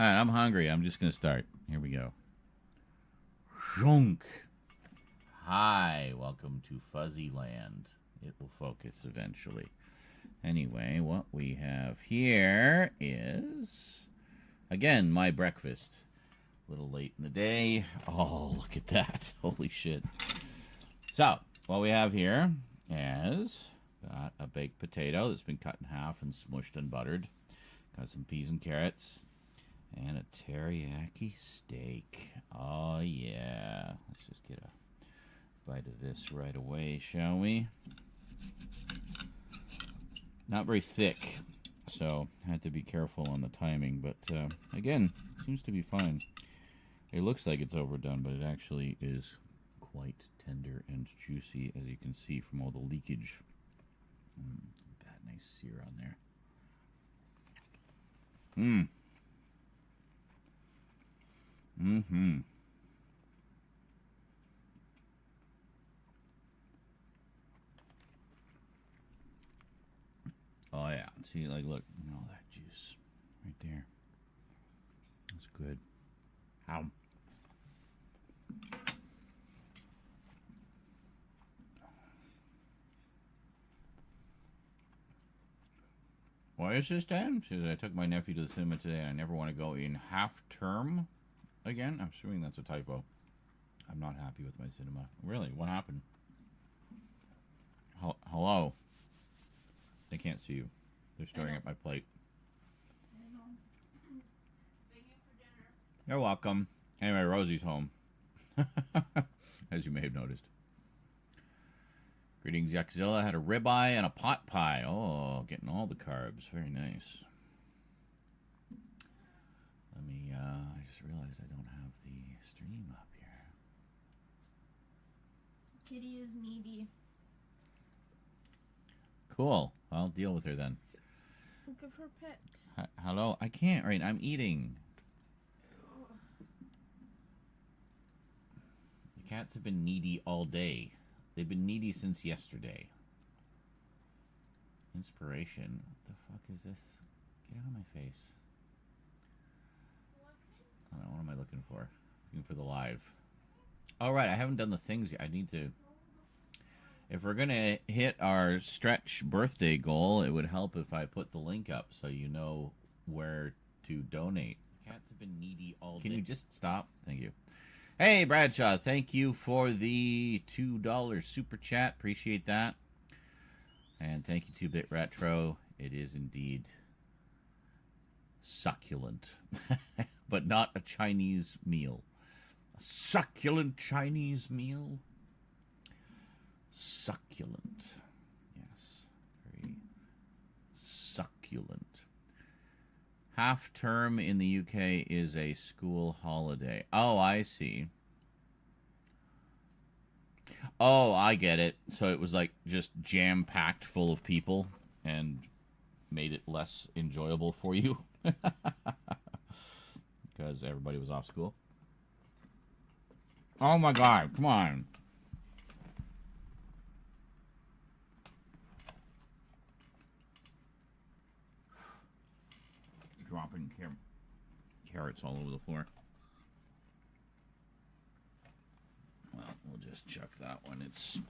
Alright, I'm hungry. I'm just going to start. Here we go. Shunk. Hi, welcome to Fuzzy Land. It will focus eventually. Anyway, what we have here is, again, my breakfast. A little late in the day. Oh, look at that. Holy shit. So, what we have here is got a baked potato that's been cut in half and smushed and buttered. Got some peas and carrots. And a teriyaki steak. Oh, yeah. Let's just get a bite of this right away, shall we? Not very thick, so I had to be careful on the timing. But, again, seems to be fine. It looks like it's overdone, but it actually is quite tender and juicy, as you can see from all the leakage. That nice sear on there. Oh, yeah. See, like, look. All that juice right there. That's good. How? Why is this, Dan? Because I took my nephew to the cinema today and I never want to go in half term again. I'm assuming that's a typo. I'm not happy with my cinema. Really? What happened? Hello? They can't see you. They're staring at my plate. You're welcome. Anyway, Rosie's home. As you may have noticed. Greetings, Yuckzilla. Had a ribeye and a pot pie. Oh, getting all the carbs. Very nice. Let me, I just realized I don't have the stream up here. Kitty is needy. Cool. I'll deal with her then. Think of her pet. Hello? I can't, right? I'm eating. The cats have been needy all day. They've been needy since yesterday. Inspiration. What the fuck is this? Get out of my face. I don't know, what am I looking for? Looking for the live. All right, I haven't done the things yet. I need to. If we're going to hit our stretch birthday goal, it would help if I put the link up so you know where to donate. Cats have been needy all day. Can you just stop? Thank you. Hey, Bradshaw, thank you for the $2 super chat. Appreciate that. And thank you to Bit Retro. It is indeed succulent, but not a Chinese meal. A succulent Chinese meal. Succulent. Yes, very succulent. Half term in the UK is a school holiday. Oh, I see. Oh, I get it. So it was like just jam-packed full of people and made it less enjoyable for you. Because everybody was off school. Oh my God, come on. Dropping carrots all over the floor. Well, we'll just chuck that one. It's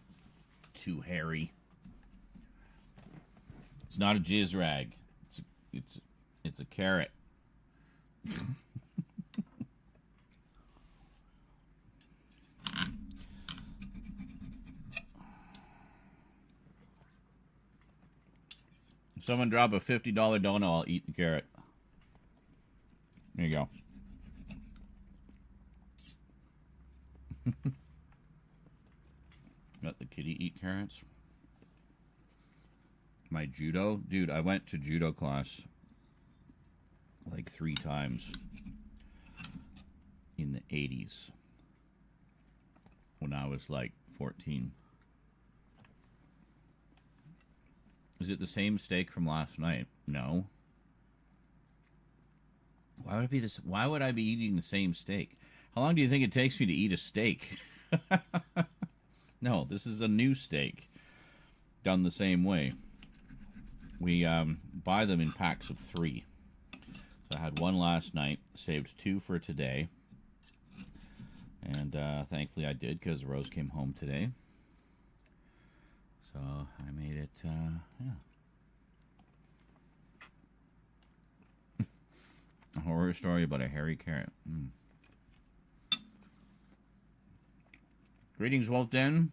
too hairy. It's not a jizz rag. It's a carrot. If someone drop a $50 donut, I'll eat the carrot. There you go. Let the kitty eat carrots. My judo. Dude, I went to judo class like 3 times in the 80s when I was like 14. Is it the same steak from last night? No. Why would it be this? Why would I be eating the same steak? How long do you think it takes me to eat a steak? No, this is a new steak done the same way. We buy them in packs of 3. So I had one last night, saved 2 for today. And thankfully I did because Rose came home today. So I made it, yeah. A horror story about a hairy carrot. Greetings, Wolf Den.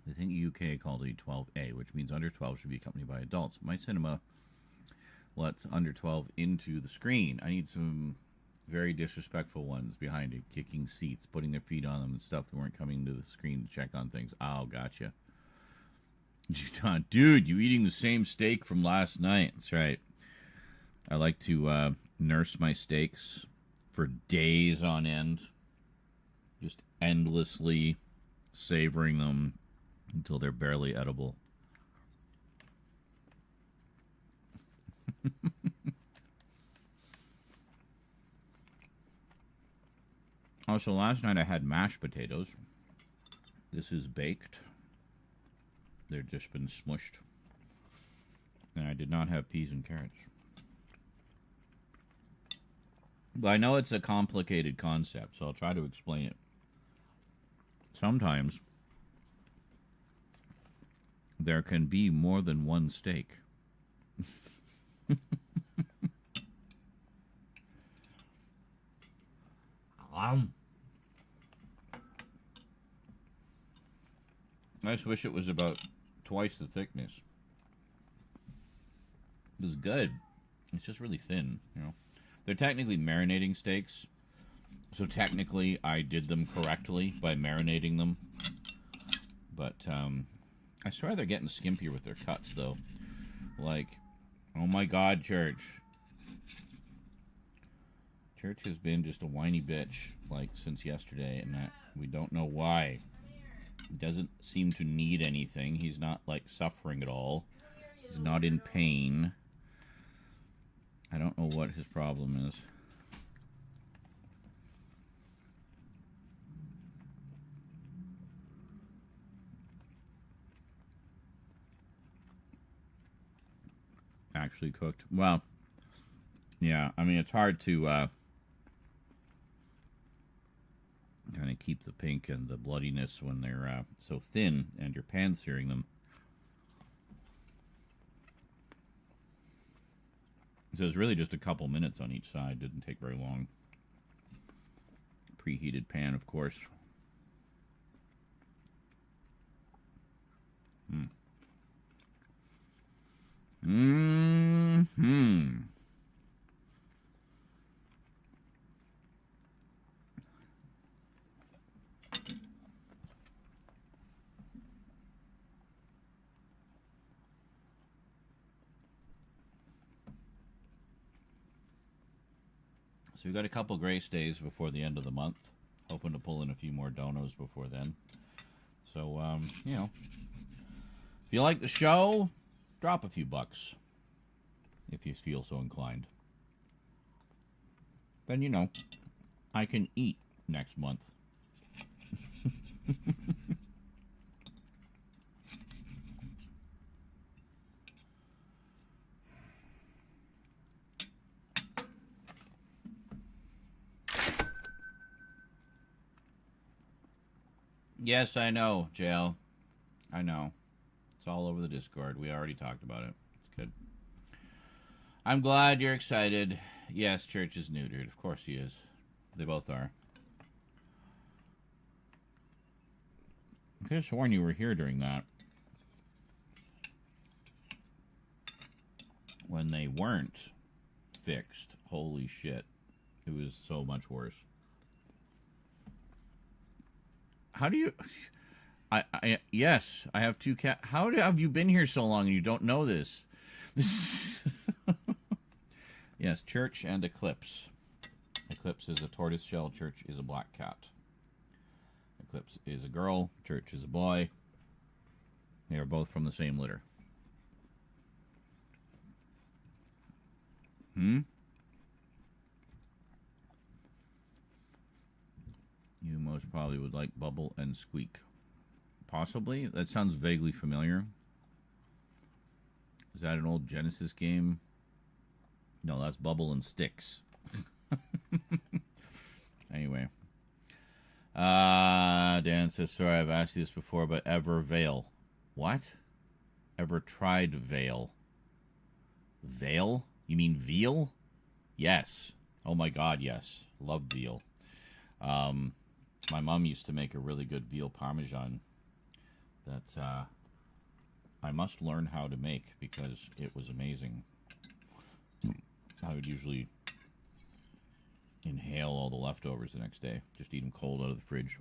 I think UK called it 12A, which means under 12 should be accompanied by adults. My cinema lets under 12 into the screen. I need some very disrespectful ones behind it, kicking seats, putting their feet on them and stuff that weren't coming to the screen to check on things. Oh, gotcha. Dude, you eating the same steak from last night. That's right. I like to nurse my steaks for days on end, just endlessly savoring them until they're barely edible. Also, last night I had mashed potatoes. This is baked. They've just been smushed. And I did not have peas and carrots. But I know it's a complicated concept, so I'll try to explain it. Sometimes there can be more than one steak. I just wish it was about twice the thickness. It was good. It's just really thin, you know. They're technically marinating steaks, so technically I did them correctly by marinating them. But I swear they're getting skimpier with their cuts, though. Like, oh my God, Church. Church has been just a whiny bitch, like, since yesterday, and that we don't know why. He doesn't seem to need anything. He's not, like, suffering at all. He's not in pain. I don't know what his problem is. Actually cooked. Well, yeah, I mean, it's hard to kind of keep the pink and the bloodiness when they're so thin and you're pan-searing them. So it's really just a couple minutes on each side. Didn't take very long. Preheated pan, of course. So we've got a couple grace days before the end of the month. Hoping to pull in a few more donos before then. So, you know, if you like the show, drop a few bucks. If you feel so inclined. Then, you know, I can eat next month. Yes, I know, Jail. I know. It's all over the Discord. We already talked about it. It's good. I'm glad you're excited. Yes, Church is neutered. Of course he is. They both are. I could have sworn you were here during that. When they weren't fixed. Holy shit. It was so much worse. How do you... Yes, I have 2 cats. How have you been here so long and you don't know this? Yes, Church and Eclipse. Eclipse is a tortoiseshell. Church is a black cat. Eclipse is a girl. Church is a boy. They are both from the same litter. You most probably would like Bubble and Squeak. Possibly? That sounds vaguely familiar. Is that an old Genesis game? No, that's Bubble and Sticks. Anyway. Dan says, sorry, I've asked you this before, but ever veal. What? Ever tried veal? Veal? You mean veal? Yes. Oh my God, yes. Love veal. My mom used to make a really good veal parmesan that I must learn how to make because it was amazing. I would usually inhale all the leftovers the next day. Just eat them cold out of the fridge.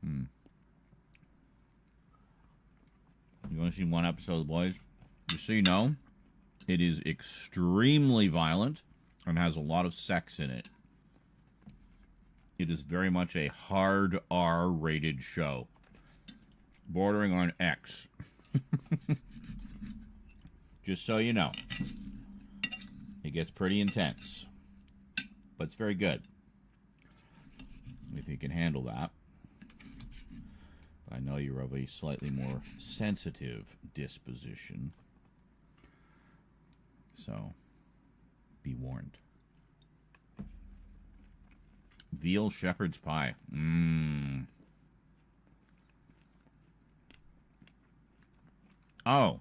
You want to see one episode of The Boys? Just so you know, it is extremely violent and has a lot of sex in it. It is very much a hard R-rated show. Bordering on X. Just so you know. It gets pretty intense. But it's very good. If you can handle that. I know you're of a slightly more sensitive disposition. So, be warned. Veal shepherd's pie. Oh.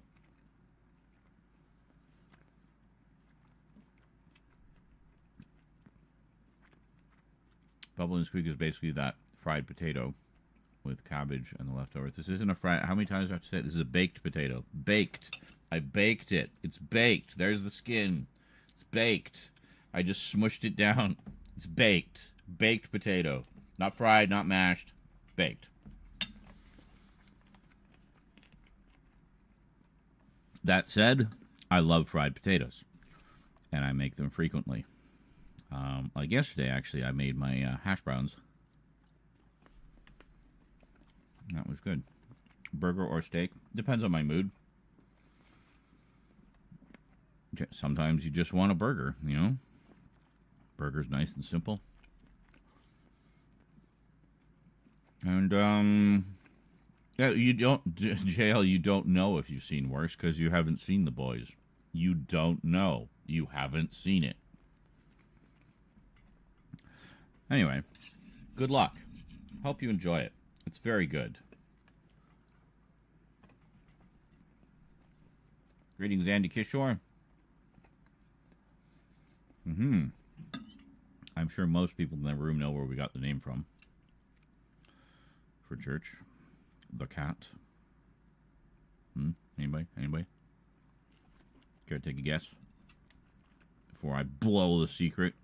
Bubble and Squeak is basically that fried potato with cabbage and the leftovers. This isn't a fried... How many times do I have to say it? This is a baked potato. Baked. I baked it. It's baked. There's the skin. It's baked. I just smushed it down. It's baked. Baked potato. Not fried, not mashed. Baked. That said, I love fried potatoes. And I make them frequently. Like yesterday, actually, I made my hash browns. That was good. Burger or steak. Depends on my mood. Sometimes you just want a burger, you know? Burger's nice and simple. And, yeah, you don't, JL, you don't know if you've seen worse because you haven't seen The Boys. You don't know. You haven't seen it. Anyway, good luck. Hope you enjoy it. It's very good. Greetings, Andy Kishore. I'm sure most people in the room know where we got the name from. For church. The cat. Anybody? Anybody? Care to take a guess? Before I blow the secret.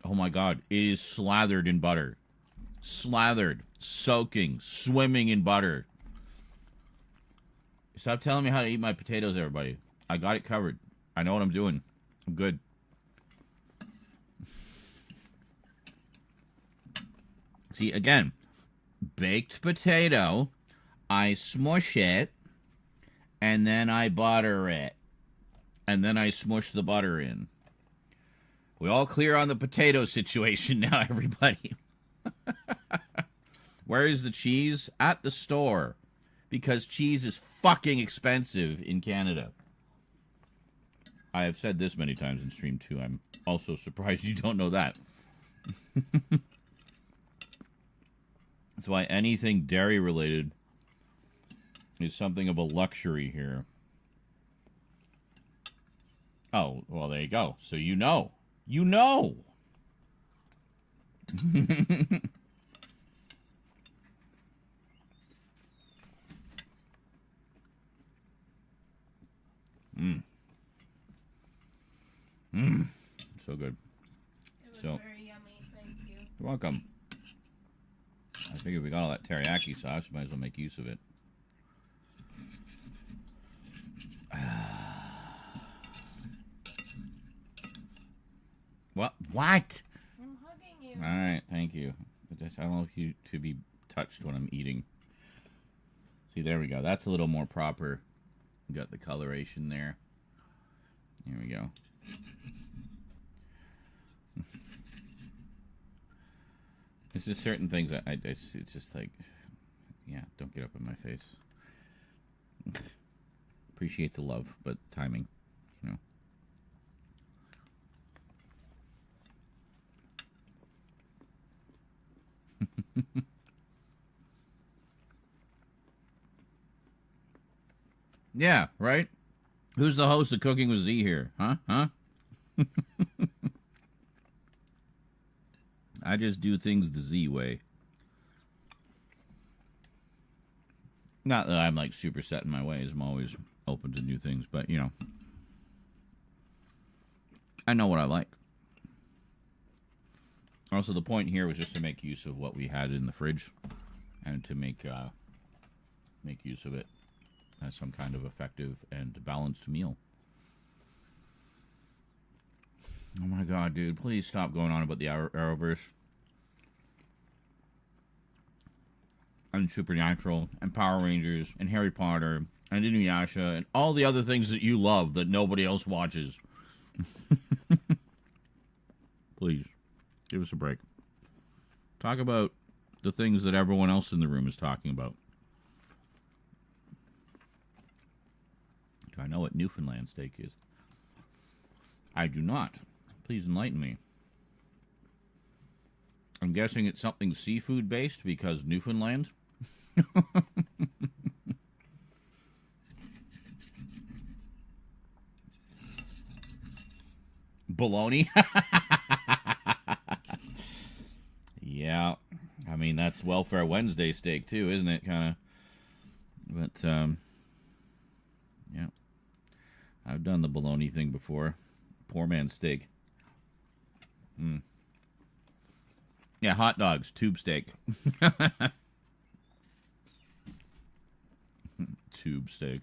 Oh my God, it is slathered in butter. Slathered, soaking, swimming in butter. Stop telling me how to eat my potatoes, everybody. I got it covered. I know what I'm doing. I'm good. See, again, baked potato. I smush it, and then I butter it. And then I smush the butter in. We all clear on the potato situation now, everybody. Where is the cheese? At the store. Because cheese is fucking expensive in Canada. I have said this many times in stream too. I'm also surprised you don't know that. That's why anything dairy related is something of a luxury here. Oh, well, there you go. So you know. You know. So good. It was very yummy, thank you. You're welcome. I figured we got all that teriyaki sauce, might as well make use of it. What? What? I'm hugging you. All right, thank you. I don't like you to be touched when I'm eating. See, there we go. That's a little more proper. Got the coloration there. There we go. It's just certain things it's just like, yeah, don't get up in my face. Appreciate the love, but timing, you know. Yeah, right? Who's the host of Cooking with Z here? Huh? I just do things the Z way. Not that I'm like super set in my ways. I'm always open to new things, but you know, I know what I like. Also, the point here was just to make use of what we had in the fridge, and to make use of it as some kind of effective and balanced meal. Oh my god, dude! Please stop going on about the Arrowverse and Supernatural and Power Rangers and Harry Potter and Inuyasha and all the other things that you love that nobody else watches. Please, give us a break. Talk about the things that everyone else in the room is talking about. Do I know what Newfoundland steak is? I do not. Please enlighten me. I'm guessing it's something seafood based because Newfoundland. Bologna. Yeah, I mean that's Welfare Wednesday steak too, isn't it? Kind of. But yeah, I've done the bologna thing before. Poor man's steak. Yeah, hot dogs, tube steak. Tube steak.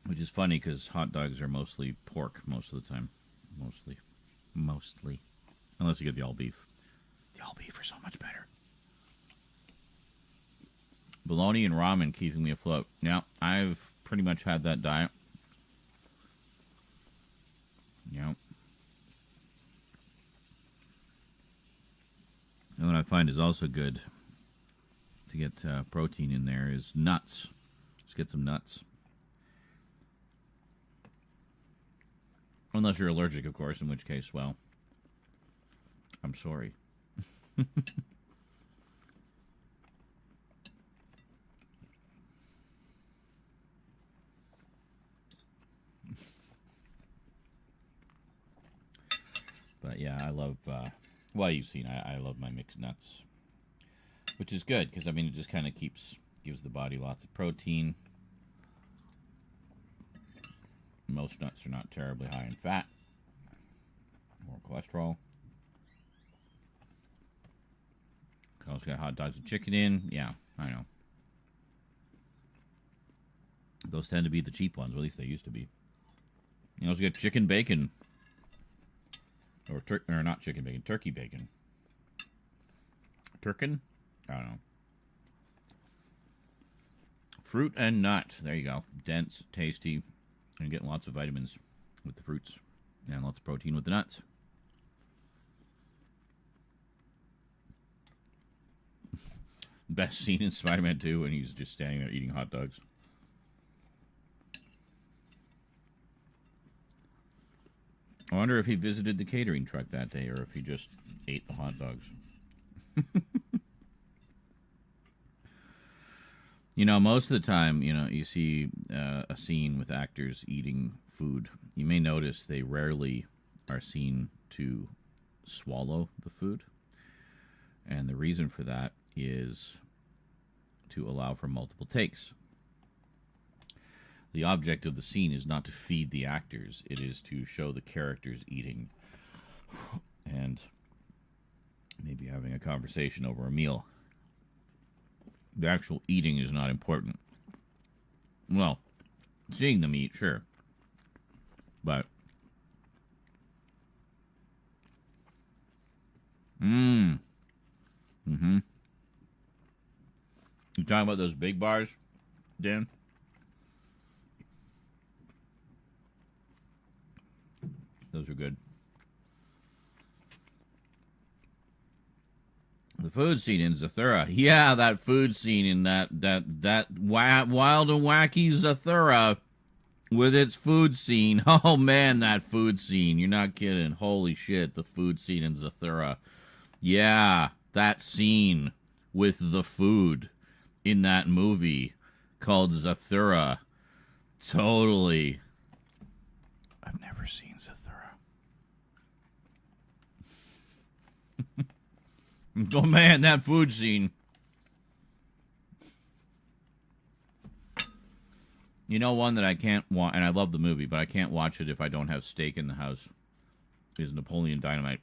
Which is funny because hot dogs are mostly pork most of the time. Mostly. Unless you get the all beef. The all beef are so much better. Bologna and ramen keeping me afloat. Yeah, I've pretty much had that diet. Yeah. And what I find is also good to get protein in there is nuts. Just get some nuts. Unless you're allergic, of course, in which case, well, I'm sorry. But yeah, I love, well, you've seen, I love my mixed nuts. Which is good, because, I mean, it just kind of gives the body lots of protein. Most nuts are not terribly high in fat or cholesterol. Also got hot dogs and chicken in. Yeah, I know. Those tend to be the cheap ones, or at least they used to be. You also get chicken bacon. Or not chicken bacon, turkey bacon. Turkin? I don't know. Fruit and nut. There you go. Dense, tasty, and getting lots of vitamins with the fruits. And lots of protein with the nuts. Best scene in Spider-Man 2 when he's just standing there eating hot dogs. I wonder if he visited the catering truck that day or if he just ate the hot dogs. You know, most of the time, you know, you see a scene with actors eating food. You may notice they rarely are seen to swallow the food. And the reason for that is to allow for multiple takes. The object of the scene is not to feed the actors. It is to show the characters eating and maybe having a conversation over a meal. The actual eating is not important. Well, seeing them eat, sure. But You talking about those big bars, Dan? Those are good. The food scene in Zathura. Yeah, that food scene in that wild and wacky Zathura with its food scene. Oh, man, that food scene. You're not kidding. Holy shit, the food scene in Zathura. Yeah, that scene with the food in that movie called Zathura. Totally. I've never seen Zathura. Oh, man, that food scene. You know, one that I can't watch, and I love the movie, but I can't watch it if I don't have steak in the house, is Napoleon Dynamite.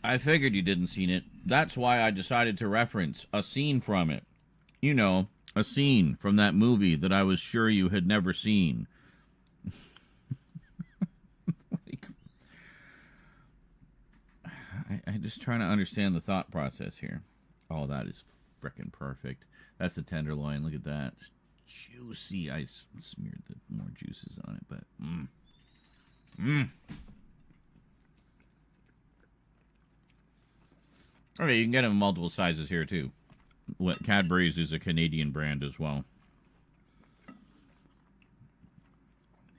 I figured you didn't seen it. That's why I decided to reference a scene from it. You know, a scene from that movie that I was sure you had never seen. I'm just trying to understand the thought process here. Oh, that is frickin' perfect. That's the tenderloin. Look at that. It's juicy. I smeared the more juices on it, but Okay, you can get them in multiple sizes here, too. Cadbury's is a Canadian brand as well.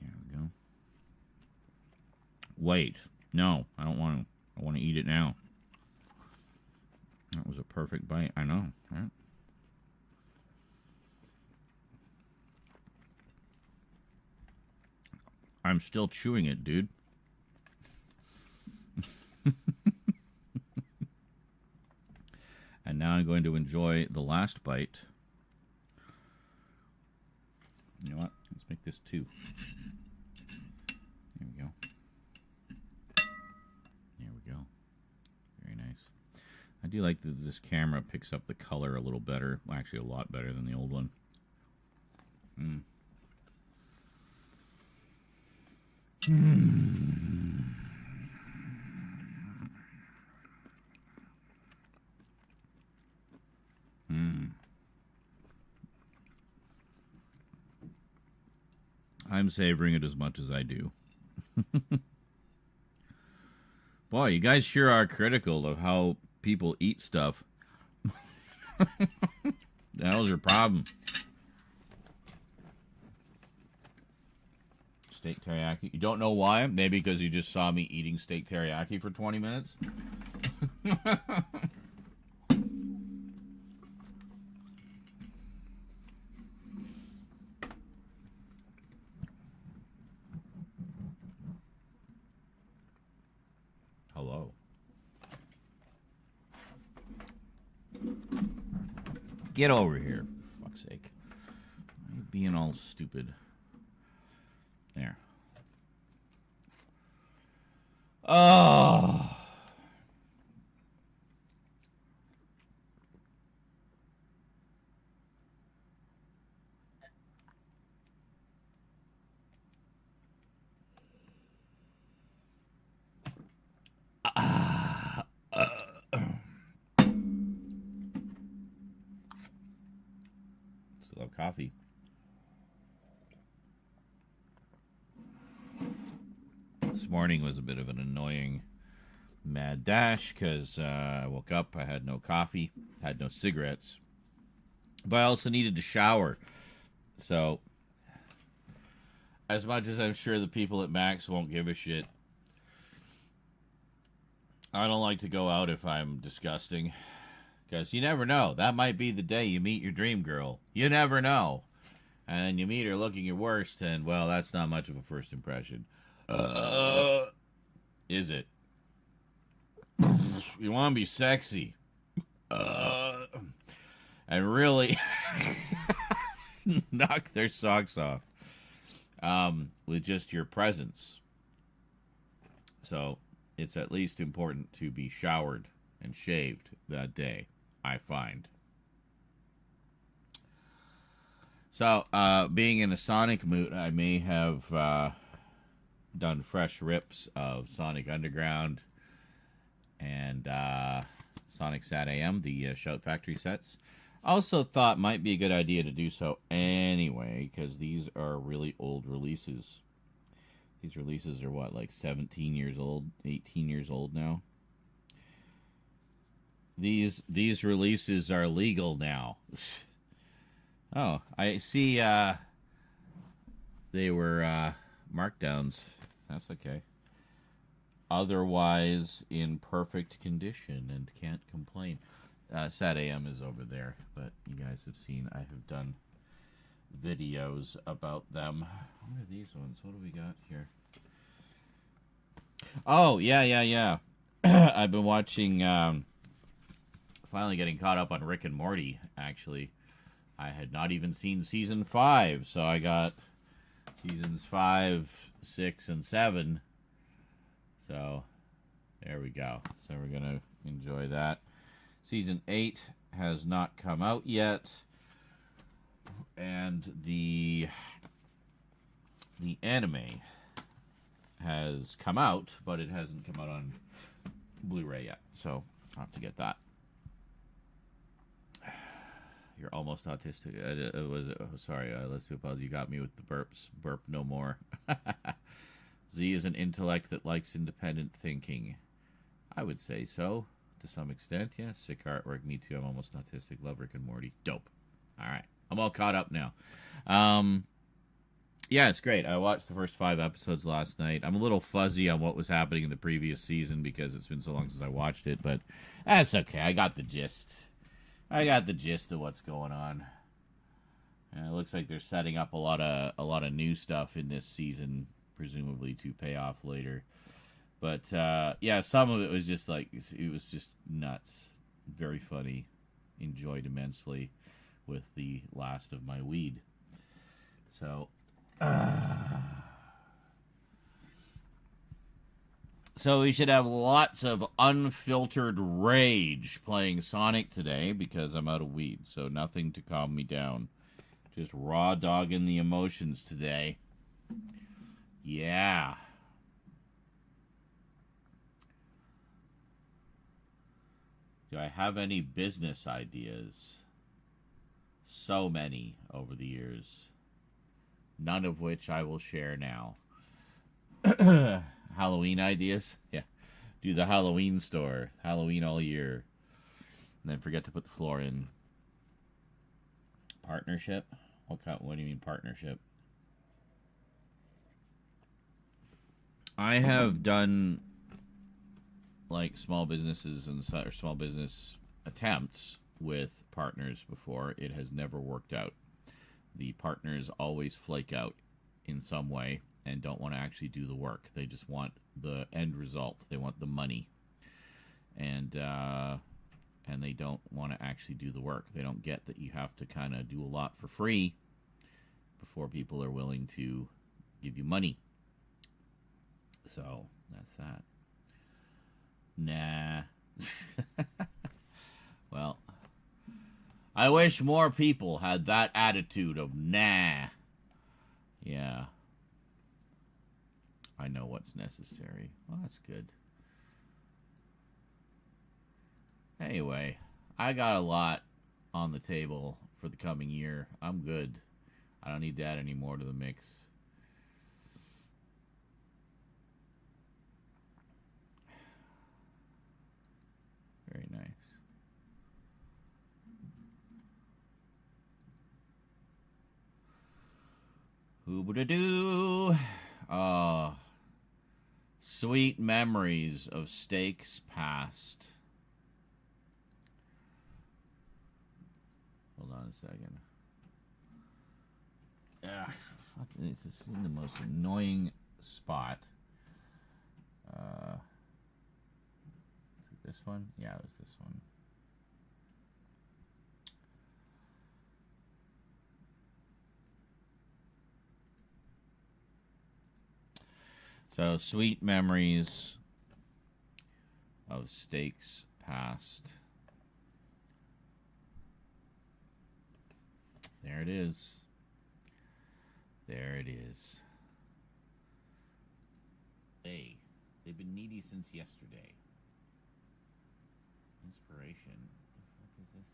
There we go. Wait. No, I don't want to. I want to eat it now. That was a perfect bite. I know, right? I'm still chewing it, dude. And now I'm going to enjoy the last bite. You know what? Let's make this 2. There we go. There we go. Very nice. I do like that this camera picks up the color a little better. Well, actually, a lot better than the old one. I'm savoring it as much as I do. Boy, you guys sure are critical of how people eat stuff. The hell's your problem? Steak teriyaki. You don't know why? Maybe because you just saw me eating steak teriyaki for 20 minutes? Hello. Get over here, for fuck's sake. Why are you being all stupid? There. Oh. Still have coffee. This morning was a bit of an annoying mad dash because I woke up, I had no coffee, had no cigarettes, but I also needed to shower. So, as much as I'm sure the people at Max won't give a shit, I don't like to go out if I'm disgusting, because you never know. That might be the day you meet your dream girl. You never know. And then you meet her looking your worst, and, well, that's not much of a first impression. Is it? You want to be sexy. And really knock their socks off with just your presence. So it's at least important to be showered and shaved that day, I find. So, being in a Sonic mood, I may have done fresh rips of Sonic Underground and Sonic Sat AM, the Shout Factory sets. Also thought might be a good idea to do so anyway, because these are really old releases. These releases are what, like 17 years old, 18 years old now? These releases are legal now. Oh, I see they were markdowns. That's okay. Otherwise in perfect condition and can't complain. Sat AM is over there, but you guys have seen I have done videos about them. What are these ones? What do we got here? Oh, yeah. I've been watching, finally getting caught up on Rick and Morty, actually. I had not even seen season 5, so I got seasons 5, 6, and 7. So, there we go. So we're going to enjoy that. Season 8 has not come out yet. And the anime has come out, but it hasn't come out on Blu-ray yet. So, I'll have to get that. You're almost autistic. Sorry, let's do apologize. You got me with the burps. Burp no more. Z is an intellect that likes independent thinking. I would say so, to some extent. Yeah, sick artwork. Me too. I'm almost autistic. Love Rick and Morty. Dope. All right. I'm all caught up now. Yeah, it's great. I watched the first 5 episodes last night. I'm a little fuzzy on what was happening in the previous season because it's been so long since I watched it, but that's okay. I got the gist. I got the gist of what's going on. And it looks like they're setting up a lot of new stuff in this season, presumably to pay off later. But yeah, some of it was just like, it was just nuts. Very funny. Enjoyed immensely with the last of my weed. So so we should have lots of unfiltered rage playing Sonic today because I'm out of weed. So nothing to calm me down. Just raw dogging the emotions today. Yeah. Do I have any business ideas? So many over the years. None of which I will share now. Halloween ideas? Yeah. Do the Halloween store. Halloween all year. And then forget to put the floor in. Partnership? What do you mean partnership? I have done like small businesses and small business attempts with partners before. It has never worked out. The partners always flake out in some way and don't want to actually do the work. They just want the end result. They want the money. And they don't want to actually do the work. They don't get that you have to kind of do a lot for free before people are willing to give you money. So, that's that. Nah. Well, I wish more people had that attitude of nah. Yeah. I know what's necessary. Well, that's good. Anyway, I got a lot on the table for the coming year. I'm good. I don't need to add any more to the mix. Very nice. Who-ba-da-doo. Sweet memories of steaks past. Hold on a second. Fucking, this is in the most annoying spot. Is it this one? Yeah, it was this one. So, sweet memories of steaks past. There it is. There it is. Hey, they've been needy since yesterday. Inspiration. What the fuck is this?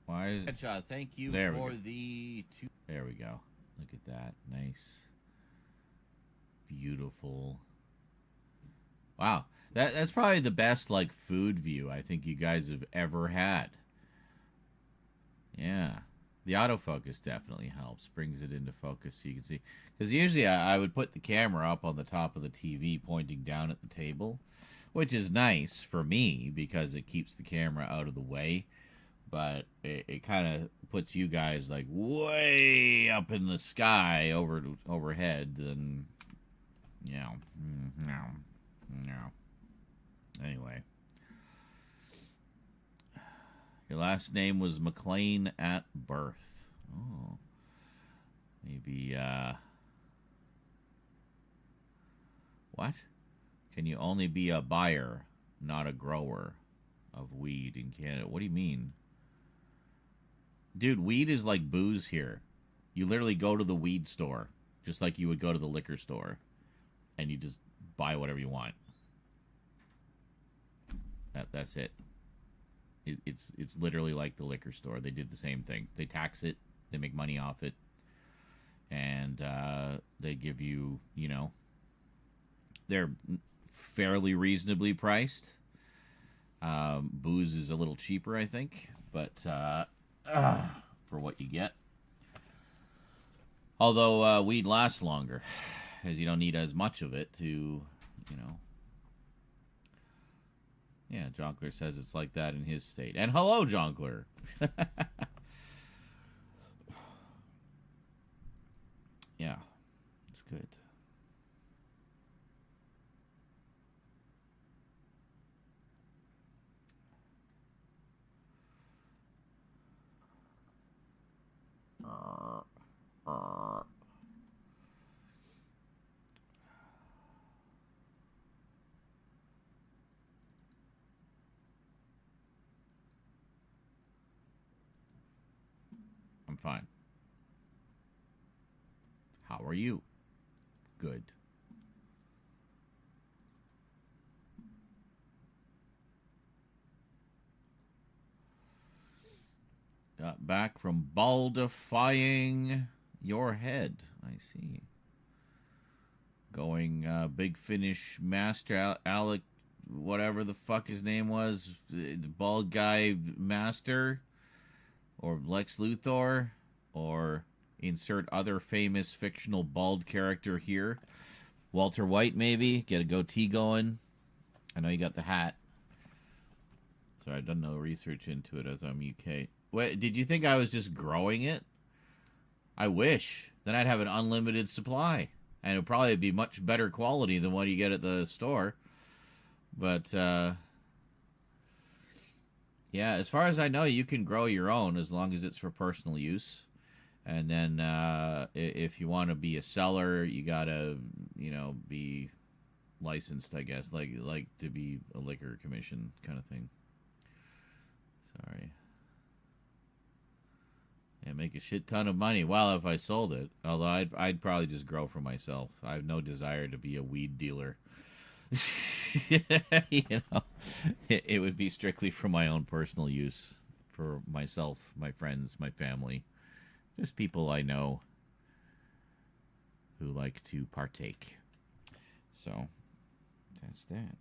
Why is Headshot, thank you for the two. There we go. Look at that. Nice. Beautiful. Wow. That's probably the best, like, food view I think you guys have ever had. Yeah. The autofocus definitely helps. Brings it into focus so you can see. Because usually I would put the camera up on the top of the TV pointing down at the table, which is nice for me because it keeps the camera out of the way. But it kind of puts you guys, like, way up in the sky overhead. And, no. Anyway. Your last name was McLean at birth. Oh. Maybe, what? Can you only be a buyer, not a grower of weed in Canada? What do you mean? Dude, weed is like booze here. You literally go to the weed store, just like you would go to the liquor store, and you just buy whatever you want. That's it. It's literally like the liquor store. They did the same thing. They tax it. They make money off it. And they give you, they're fairly reasonably priced. Booze is a little cheaper, I think. But for what you get. Although weed lasts longer. Because you don't need as much of it to, Yeah, Jonkler says it's like that in his state. And hello, Jonkler. Yeah, it's good. I'm fine. How are you? Good. Got back from baldifying your head. I see. Going Big Finish Master Alec, whatever the fuck his name was, the bald guy master, or Lex Luthor, or insert other famous fictional bald character here. Walter White, maybe. Get a goatee going. I know you got the hat. Sorry, I've done no research into it as I'm UK. Wait, did you think I was just growing it? I wish. Then I'd have an unlimited supply. And it would probably be much better quality than what you get at the store. But, yeah, as far as I know, you can grow your own as long as it's for personal use. And then if you want to be a seller, you got to, be licensed, I guess. Like to be a liquor commission kind of thing. Sorry. Yeah, make a shit ton of money. Well, if I sold it. Although I'd probably just grow for myself. I have no desire to be a weed dealer. It would be strictly for my own personal use. For myself, my friends, my family. Just people I know who like to partake. So, that's that.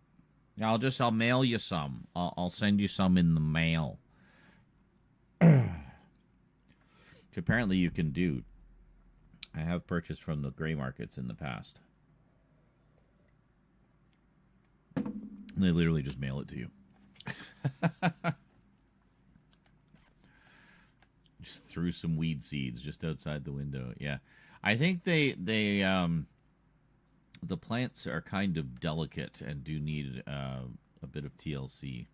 Now, I'll mail you some. I'll send you some in the mail. Which apparently you can do. I have purchased from the gray markets in the past. They literally just mail it to you. Just threw some weed seeds just outside the window. Yeah. I think the plants are kind of delicate and do need a bit of TLC.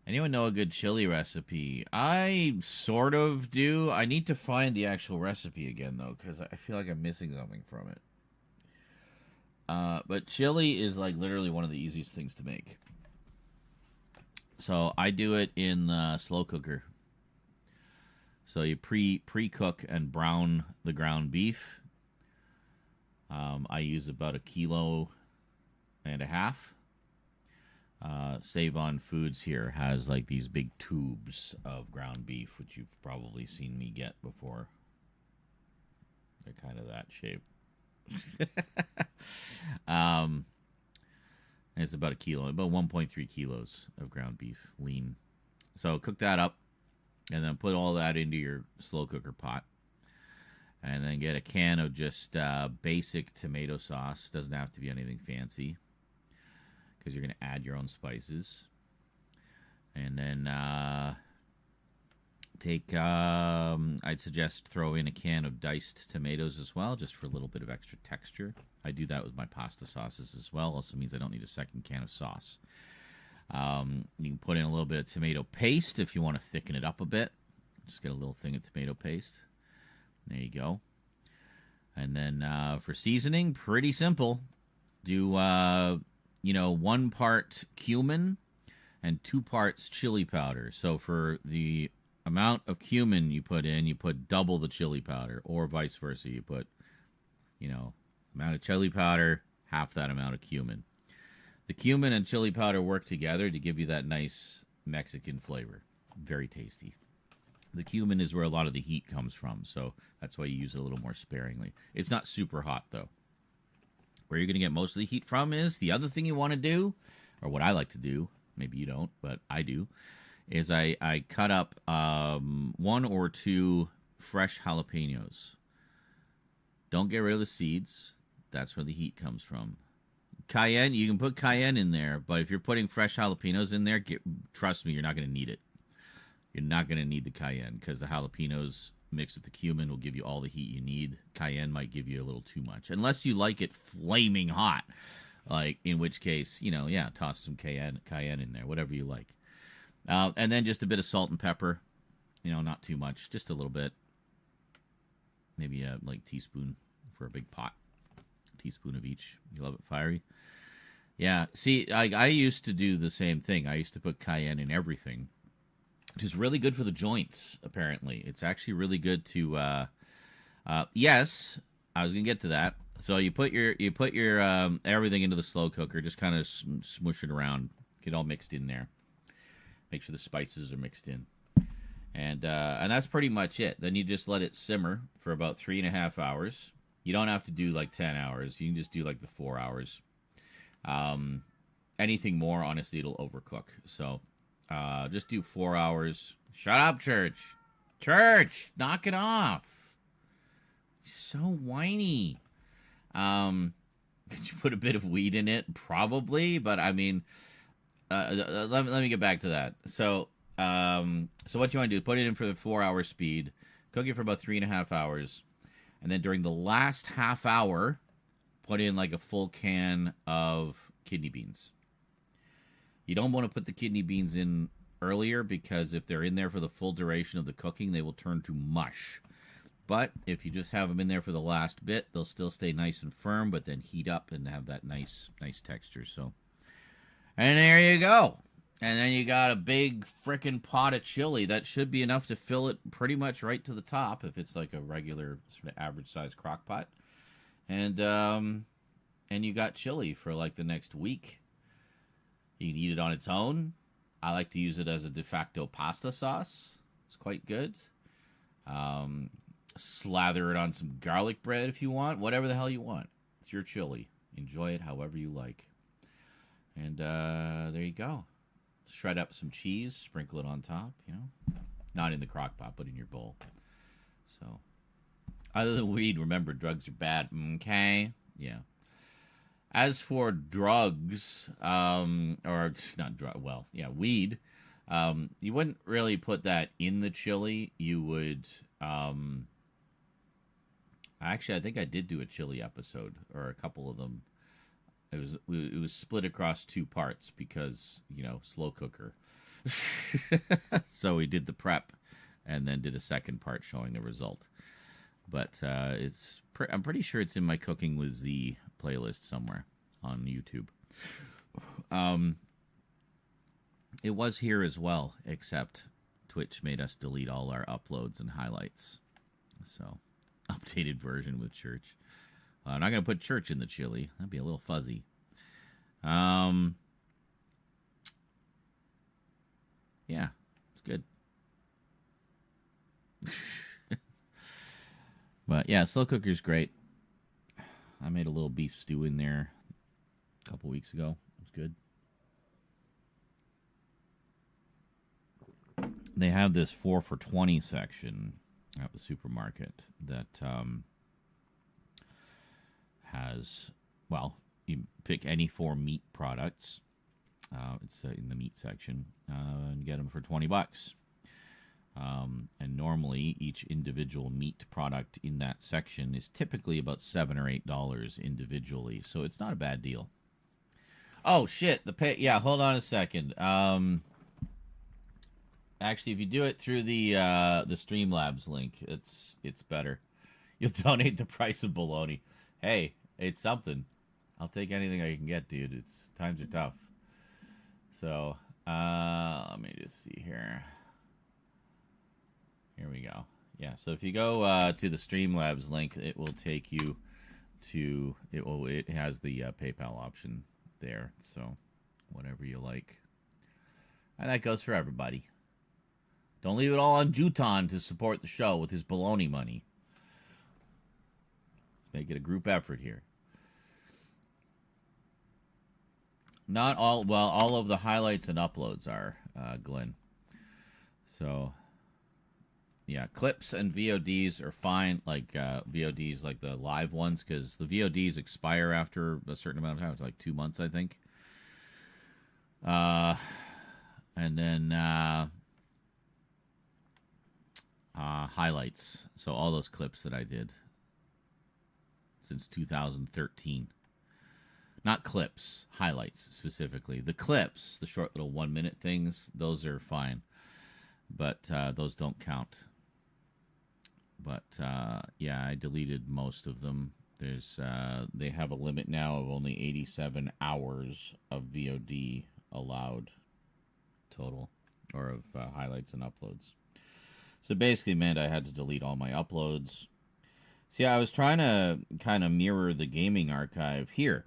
Anyone know a good chili recipe? I sort of do. I need to find the actual recipe again, though, because I feel like I'm missing something from it. But chili is like literally one of the easiest things to make. So I do it in slow cooker. So you pre-cook and brown the ground beef. I use about 1 kilo and a half. Save On Foods here has like these big tubes of ground beef, which you've probably seen me get before. They're kind of that shape. It's about a kilo, about 1.3 kilos of ground beef, lean. So cook that up, and then put all that into your slow cooker pot. And then get a can of just basic tomato sauce. Doesn't have to be anything fancy, because you're going to add your own spices. And then I'd suggest throw in a can of diced tomatoes as well, just for a little bit of extra texture. I do that with my pasta sauces as well. Also means I don't need a second can of sauce. You can put in a little bit of tomato paste if you want to thicken it up a bit. Just get a little thing of tomato paste. There you go. And then for seasoning, pretty simple. Do 1 part cumin and 2 parts chili powder. So for the amount of cumin you put double the chili powder, or vice versa. You put, amount of chili powder, half that amount of cumin. The cumin and chili powder work together to give you that nice Mexican flavor. Very tasty. The cumin is where a lot of the heat comes from, so that's why you use it a little more sparingly. It's not super hot, though. Where you're going to get most of the heat from is the other thing you want to do, or what I like to do, maybe you don't, but I do, is I cut up 1 or 2 fresh jalapenos. Don't get rid of the seeds. That's where the heat comes from. Cayenne, you can put cayenne in there, but if you're putting fresh jalapenos in there, trust me, you're not going to need it. You're not going to need the cayenne, because the jalapenos mixed with the cumin will give you all the heat you need. Cayenne might give you a little too much, unless you like it flaming hot, in which case, toss some cayenne in there, whatever you like. And then just a bit of salt and pepper, not too much, just a little bit. Maybe a teaspoon for a big pot. Teaspoon of each. You love it fiery? Yeah. See, I used to do the same thing. I used to put cayenne in everything, which is really good for the joints, apparently. It's actually really good to, yes, I was going to get to that. So you put your everything into the slow cooker, just kind of smush it around, get all mixed in there. Make sure the spices are mixed in. And that's pretty much it. Then you just let it simmer for about 3.5 hours. You don't have to do 10 hours. You can just do the 4 hours. Anything more, honestly, it'll overcook. So just do 4 hours. Shut up, Church. Church, knock it off. You're so whiny. Could you put a bit of weed in it? Probably, but I mean, let me get back to that. So what you want to do, put it in for the 4 hour speed, cook it for about 3.5 hours, and then during the last half hour, put in a full can of kidney beans. You don't want to put the kidney beans in earlier, because if they're in there for the full duration of the cooking, they will turn to mush. But if you just have them in there for the last bit, they'll still stay nice and firm, but then heat up and have that nice texture. So, and there you go. And then you got a big frickin' pot of chili. That should be enough to fill it pretty much right to the top, if it's a regular sort of average size crock pot. And you got chili for the next week. You can eat it on its own. I like to use it as a de facto pasta sauce. It's quite good. Slather it on some garlic bread if you want. Whatever the hell you want. It's your chili. Enjoy it however you like. And there you go. Shred up some cheese. Sprinkle it on top, Not in the crock pot, but in your bowl. So, other than weed, remember, drugs are bad. Okay? Yeah. As for drugs, or not drug, weed, you wouldn't really put that in the chili. You would, actually, I think I did do a chili episode, or a couple of them. It was split across 2 parts because, slow cooker. So we did the prep and then did a second part showing the result. But I'm pretty sure it's in my Cooking with Z playlist somewhere on YouTube. It was here as well, except Twitch made us delete all our uploads and highlights. So, updated version with Church. I'm not going to put Church in the chili. That'd be a little fuzzy. Yeah, it's good. But yeah, slow cooker's great. I made a little beef stew in there a couple weeks ago. It was good. They have this 4 for $20 section at the supermarket that has, well, you pick any 4 meat products. It's in the meat section, and get them for $20. And normally, each individual meat product in that section is typically about $7 or $8 individually, so it's not a bad deal. Oh shit! Yeah, hold on a second. Actually, if you do it through the Streamlabs link, it's better. You'll donate the price of bologna. Hey, it's something. I'll take anything I can get, dude. Times are tough. So, let me just see here. Here we go. Yeah, so if you go to the Streamlabs link, it will take you to it has the PayPal option there. So, whatever you like. And that goes for everybody. Don't leave it all on Juton to support the show with his baloney money. Let's make it a group effort here. Not all, well, all of the highlights and uploads are, Glenn. So, yeah, clips and VODs are fine, like VODs, like the live ones, because the VODs expire after a certain amount of time. It's like 2 months, I think. And then highlights. So all those clips that I did since 2013. Not clips, highlights specifically. The clips, the short little 1 minute things, those are fine. But those don't count. But yeah, I deleted most of them. They have a limit now of only 87 hours of VOD allowed total, or of highlights and uploads. So basically meant I had to delete all my uploads. See, I was trying to kind of mirror the gaming archive here,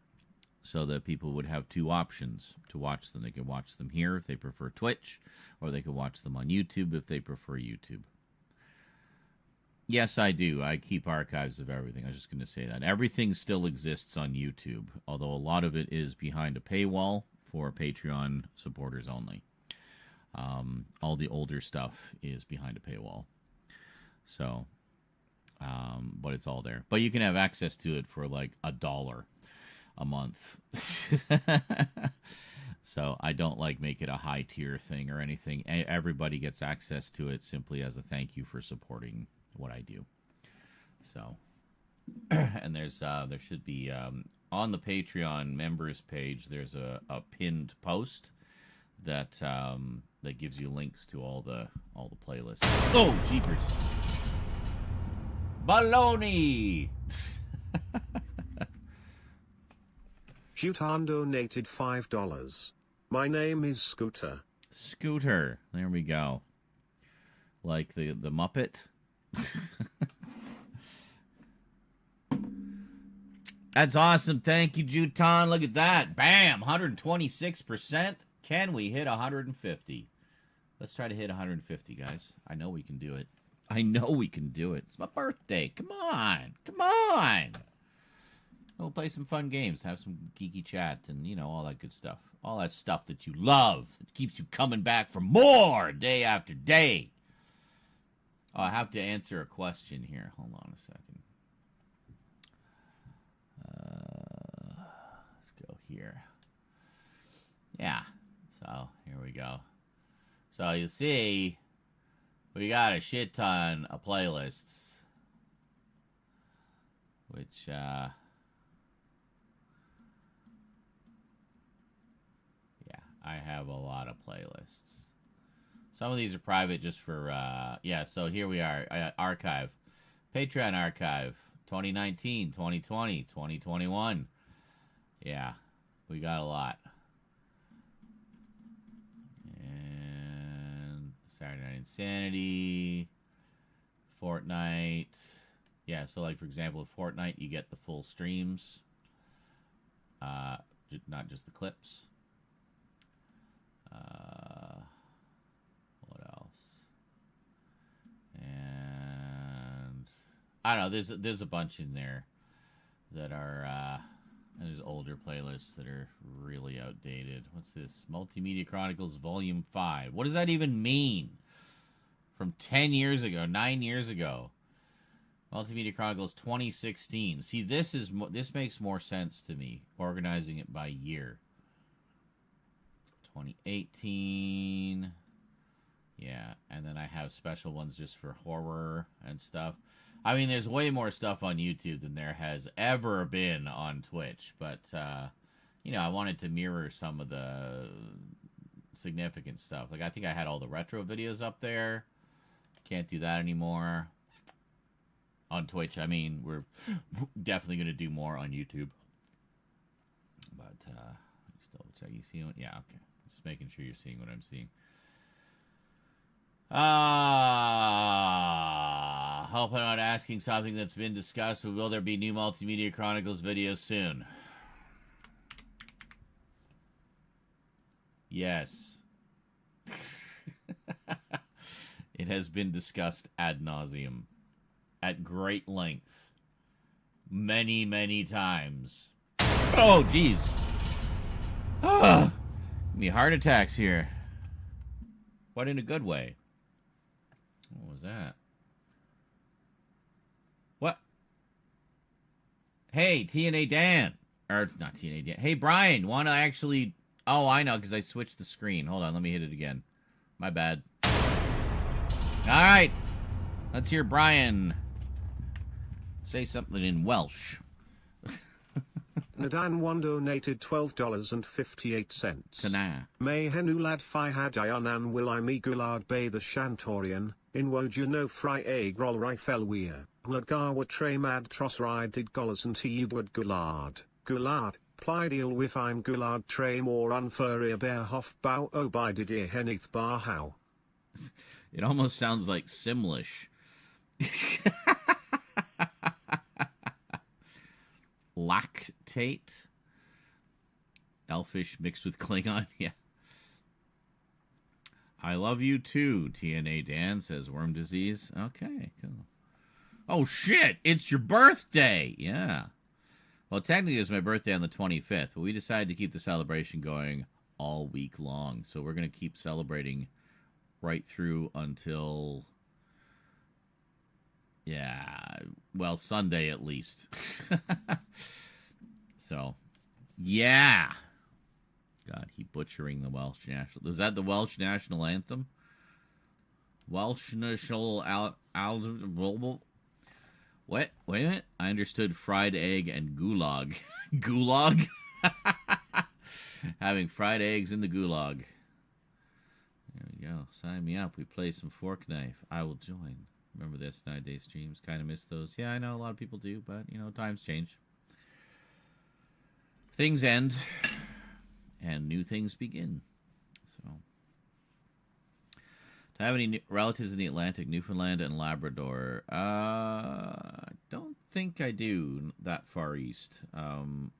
so that people would have 2 options to watch them. They could watch them here if they prefer Twitch, or they could watch them on YouTube if they prefer YouTube. Yes, I do. I keep archives of everything. I was just going to say that. Everything still exists on YouTube, although a lot of it is behind a paywall for Patreon supporters only. All the older stuff is behind a paywall. So, but it's all there. But you can have access to it for like $1 a month. So I don't make it a high tier thing or anything. Everybody gets access to it simply as a thank you for supporting what I do. So, and there should be on the Patreon members page, there's a pinned post that that gives you links to all the playlists. Oh, jeepers. Baloney. Jutan donated $5. My name is Scooter. Scooter. There we go. Like the Muppet. That's awesome. Thank you, Jutan. Look at that. Bam. 126%. Can we hit 150? Let's try to hit 150, guys. I know we can do it. I know we can do it. It's my birthday. Come on. Come on. We'll play some fun games, have some geeky chat, and, you know, all that good stuff. All that stuff that you love, that keeps you coming back for more day after day. Oh, I have to answer a question here. Hold on a second. Let's go here. Yeah, so here we go. So you see, we got a shit ton of playlists, which, I have a lot of playlists. Some of these are private just for, yeah, so here we are. Archive. Patreon archive. 2019, 2020, 2021. Yeah, we got a lot. And Saturday Night Insanity. Fortnite. Yeah, so like, for example, with Fortnite, you get the full streams. not just the clips. What else? And I don't know. There's a bunch in there that are there's older playlists that are really outdated. What's this? Multimedia Chronicles Volume 5. What does that even mean? From 10 years ago, 9 years ago. Multimedia Chronicles 2016. See, this makes more sense to me, organizing it by year. 2018. Yeah, and then I have special ones just for horror and stuff. I mean, there's way more stuff on YouTube than there has ever been on Twitch, but, you know, I wanted to mirror some of the significant stuff. Like, I think I had all the retro videos up there. Can't do that anymore. On Twitch, I mean, we're definitely going to do more on YouTube. But, just double check. You see what? Yeah, okay. Just making sure you're seeing what I'm seeing. Hope I'm not asking something that's been discussed. Will there be new Multimedia Chronicles videos soon? Yes. It has been discussed ad nauseum. At great length. Many, many times. Oh, jeez. Ah, give me heart attacks here. But in a good way. What was that? What? Hey, TNA Dan. Or, it's not TNA Dan. Hey, Brian, want to actually... Oh, I know, because I switched the screen. Hold on, let me hit it again. My bad. All right. Let's hear Brian say something in Welsh. Nadan one donated $12.58. Tana. May henwlad fi hadayanan will I mi gulad bay the Shantorian, in woju no fry a grol rifelweir, gladgawa tre mad tros rided golas and he would gulad, plideal with I'm gulad tre more unfuria bear hof bow obided ear henith bar how. It almost sounds like Simlish. Lactate. Elfish mixed with Klingon. Yeah. I love you too, TNA Dan, says Worm Disease. Okay, cool. Oh, shit. It's your birthday. Yeah. Well, technically, it was my birthday on the 25th, but we decided to keep the celebration going all week long. So we're going to keep celebrating right through until... Yeah, well, Sunday at least. So, yeah. God, he butchering the Welsh national. Is that the Welsh national anthem? Welsh national what? Wait a minute. I understood fried egg and gulag. Gulag? Having fried eggs in the gulag. There we go. Sign me up. We play some fork knife. I will join. Remember this 9-day streams? Kind of miss those. Yeah, I know a lot of people do, but, you know, times change. Things end, and new things begin. So, to have any relatives in the Atlantic, Newfoundland, and Labrador? I don't think I do that far east.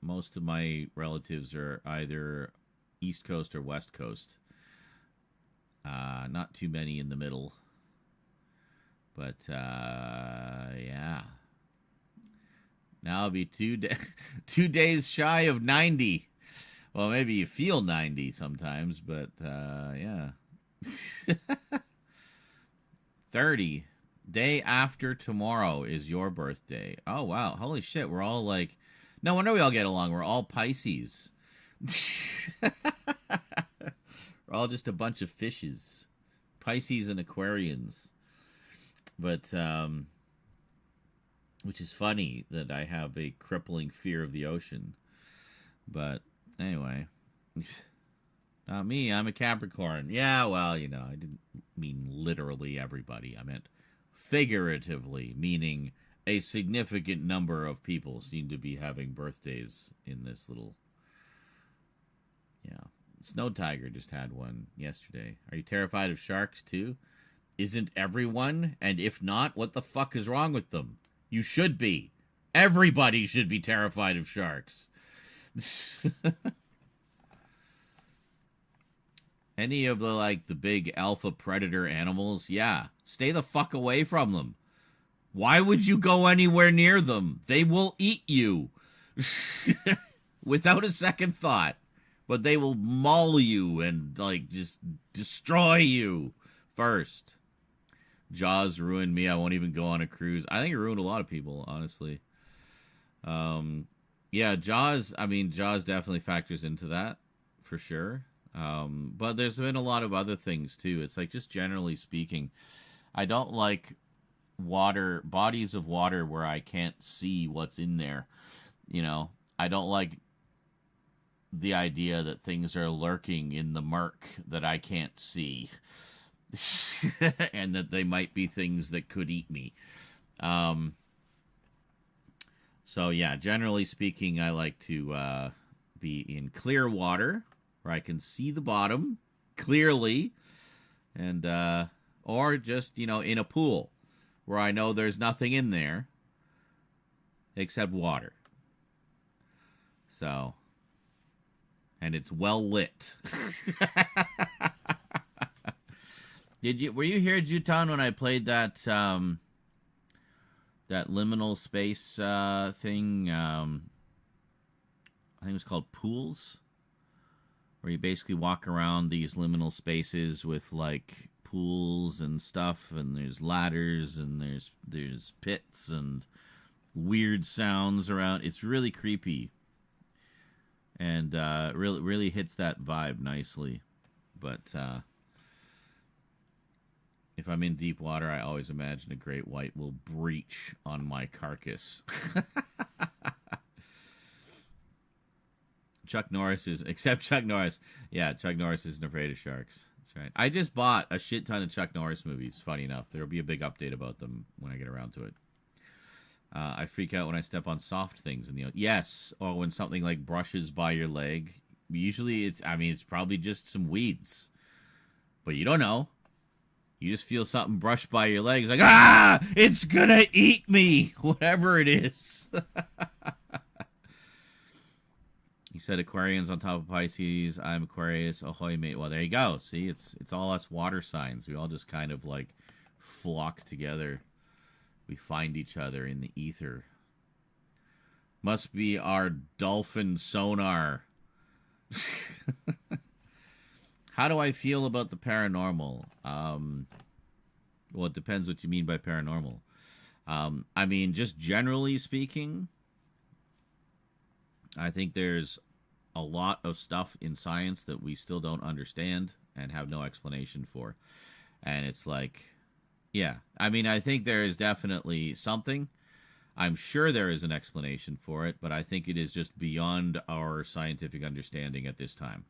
Most of my relatives are either East Coast or West Coast. Not too many in the middle. But, yeah. Now I'll be 2 days shy of 90. Well, maybe you feel 90 sometimes, but, yeah. 30. Day after tomorrow is your birthday. Oh, wow. Holy shit. We're all like... No wonder we all get along. We're all Pisces. We're all just a bunch of fishes. Pisces and Aquarians. But, which is funny that I have a crippling fear of the ocean. But, anyway. Not me, I'm a Capricorn. Yeah, well, you know, I didn't mean literally everybody. I meant figuratively, meaning a significant number of people seem to be having birthdays in this little... Yeah. Snow Tiger just had one yesterday. Are you terrified of sharks, too? Isn't everyone? And if not, what the fuck is wrong with them? You should be. Everybody should be terrified of sharks. Any of the big alpha predator animals, yeah, stay the fuck away from them. Why would you go anywhere near them? They will eat you without a second thought. But they will maul you and just destroy you first. Jaws ruined me. I won't even go on a cruise. I think it ruined a lot of people, honestly. Yeah, Jaws. I mean, Jaws definitely factors into that for sure. But there's been a lot of other things too. It's just generally speaking, I don't like bodies of water where I can't see what's in there. I don't like the idea that things are lurking in the murk that I can't see. And that they might be things that could eat me. So yeah, generally speaking, I like to be in clear water where I can see the bottom clearly, and or just in a pool where I know there's nothing in there except water. So, and it's well lit. Were you here, Jutan, when I played that that liminal space thing? I think it was called Pools, where you basically walk around these liminal spaces with pools and stuff, and there's ladders and there's pits and weird sounds around. It's really creepy, and really hits that vibe nicely. But if I'm in deep water, I always imagine a great white will breach on my carcass. Chuck Norris except Chuck Norris. Yeah, Chuck Norris isn't afraid of sharks. That's right. I just bought a shit ton of Chuck Norris movies, funny enough. There'll be a big update about them when I get around to it. I freak out when I step on soft things in the ocean. Yes, or when something brushes by your leg. Usually it's probably just some weeds. But you don't know. You just feel something brush by your legs, it's gonna eat me, whatever it is. You said Aquarians on top of Pisces. I'm Aquarius. Ahoy, mate. Well, there you go. See, it's all us water signs. We all just kind of flock together. We find each other in the ether. Must be our dolphin sonar. How do I feel about the paranormal? Well, it depends what you mean by paranormal. Just generally speaking, I think there's a lot of stuff in science that we still don't understand and have no explanation for. And it's yeah. I think there is definitely something. I'm sure there is an explanation for it, but I think it is just beyond our scientific understanding at this time.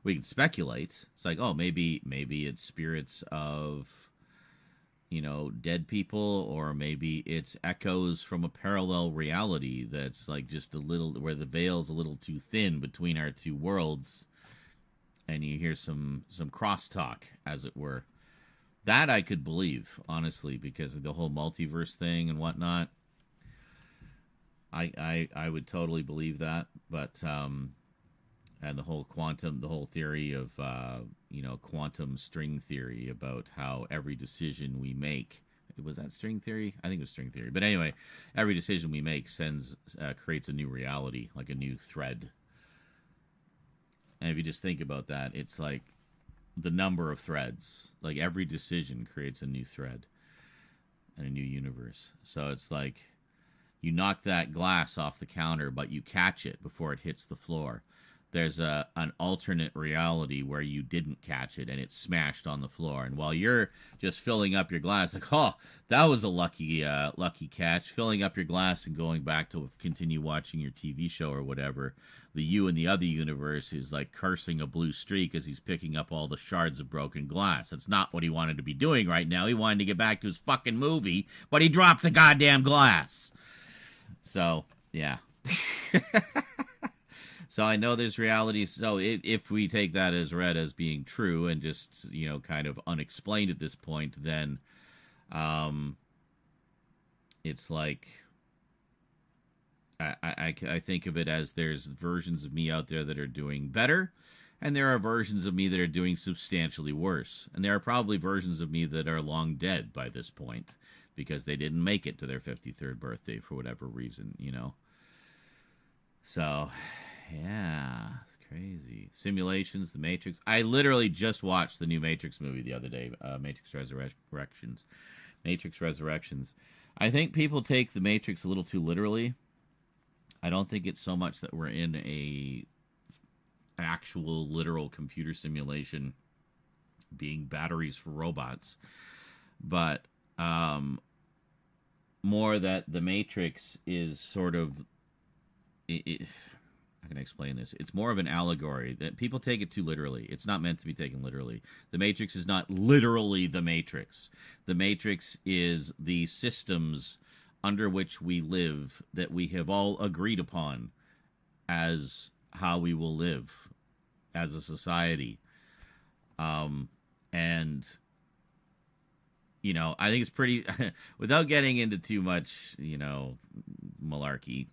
We can speculate. It's maybe it's spirits of, dead people, or maybe it's echoes from a parallel reality that's just a little, where the veil's a little too thin between our two worlds, and you hear some crosstalk, as it were. That I could believe, honestly, because of the whole multiverse thing and whatnot. I would totally believe that, but and the whole theory of quantum string theory, about how every decision we make, was that string theory? I think it was string theory. But anyway, every decision we make creates a new reality, a new thread. And if you just think about that, it's the number of threads. Every decision creates a new thread and a new universe. So it's you knock that glass off the counter, but you catch it before it hits the floor. There's an alternate reality where you didn't catch it and it smashed on the floor. And while you're just filling up your glass, that was a lucky catch, filling up your glass and going back to continue watching your TV show or whatever, the you in the other universe is cursing a blue streak as he's picking up all the shards of broken glass. That's not what he wanted to be doing right now. He wanted to get back to his fucking movie, but he dropped the goddamn glass. So, yeah. So I know there's reality. So if we take that as read as being true and just, kind of unexplained at this point, then it's I think of it as there's versions of me out there that are doing better, And there are versions of me that are doing substantially worse. And there are probably versions of me that are long dead by this point because they didn't make it to their 53rd birthday for whatever reason, you know. So, yeah, it's crazy. Simulations, The Matrix. I literally just watched the new Matrix movie the other day, Matrix Resurrections. Matrix Resurrections. I think people take The Matrix a little too literally. I don't think it's so much that we're in an actual literal computer simulation being batteries for robots, but more that The Matrix is sort of how can I explain this? It's more of an allegory that people take it too literally. It's not meant to be taken literally. The Matrix is not literally the Matrix. The Matrix is the systems under which we live that we have all agreed upon as how we will live as a society. And, you know, I think it's pretty, without getting into too much, you know, malarkey,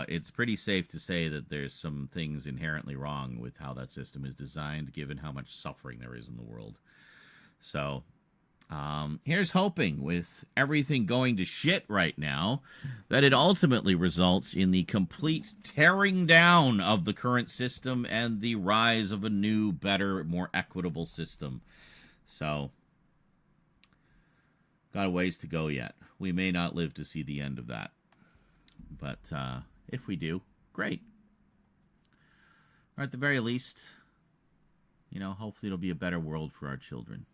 it's pretty safe to say that there's some things inherently wrong with how that system is designed, given how much suffering there is in the world. So, here's hoping, with everything going to shit right now, that it ultimately results in the complete tearing down of the current system and the rise of a new, better, more equitable system. So, got a ways to go yet. We may not live to see the end of that. But if we do, great. Or at the very least, you know, hopefully it'll be a better world for our children.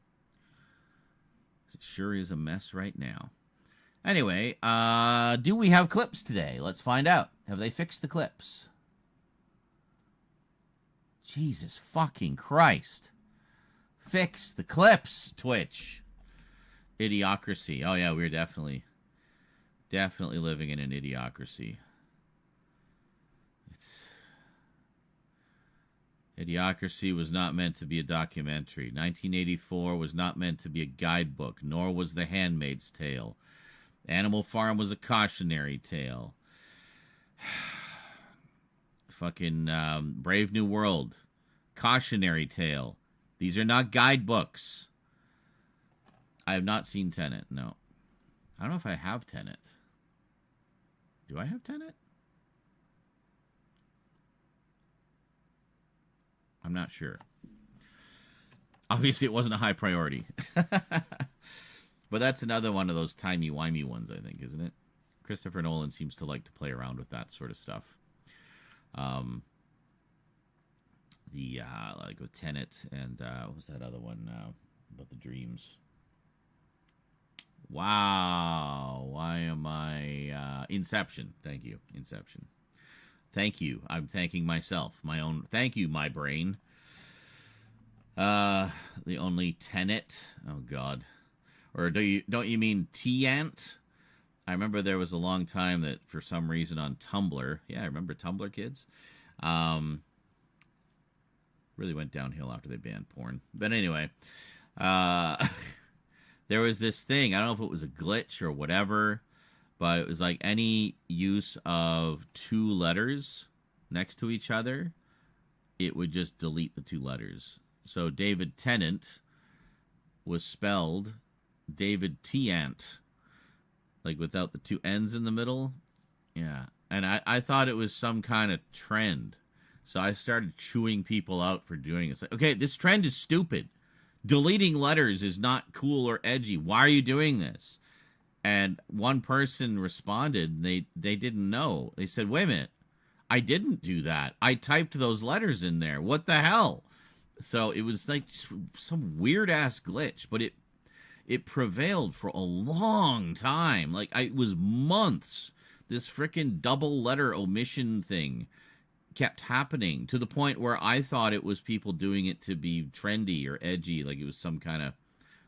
It sure is a mess right now. Anyway, do we have clips today? Let's find out. Have they fixed the clips? Jesus fucking Christ. Fix the clips, Twitch. Idiocracy. Oh, yeah, we're definitely living in an idiocracy. Idiocracy was not meant to be a documentary. 1984 was not meant to be a guidebook, nor was The Handmaid's Tale. Animal Farm was a cautionary tale. Fucking Brave New World, cautionary tale. These are not guidebooks. I have not seen Tenet, no. I don't know if I have Tenet. Do I have Tenet? I'm not sure. Obviously, it wasn't a high priority. But that's another one of those timey-wimey ones, I think, isn't it? Christopher Nolan seems to like to play around with that sort of stuff. Like with Tenet and what was that other one about the dreams? Wow. Why am I... Inception. Thank you. Inception. Thank you. I'm thanking myself. My own... Thank you, my brain. The only Tenet... Oh, God. Or don't you mean T-Ant? I remember there was a long time that, for some reason, on Tumblr... Yeah, I remember Tumblr, kids. Really went downhill after they banned porn. But anyway... there was this thing, I don't know if it was a glitch or whatever, but it was like any use of two letters next to each other, it would just delete the two letters. So David Tennant was spelled David T-Ant, like without the two N's in the middle. Yeah, and I thought it was some kind of trend. So I started chewing people out for doing it. It's like, okay, this trend is stupid. Deleting letters is not cool or edgy. Why are you doing this? And one person responded, they didn't know. They said, wait a minute, I didn't do that. I typed those letters in there. What the hell? So it was like some weird-ass glitch, but it prevailed for a long time. Like, it was months. This frickin' double letter omission thing kept happening to the point where I thought it was people doing it to be trendy or edgy, like it was some kind of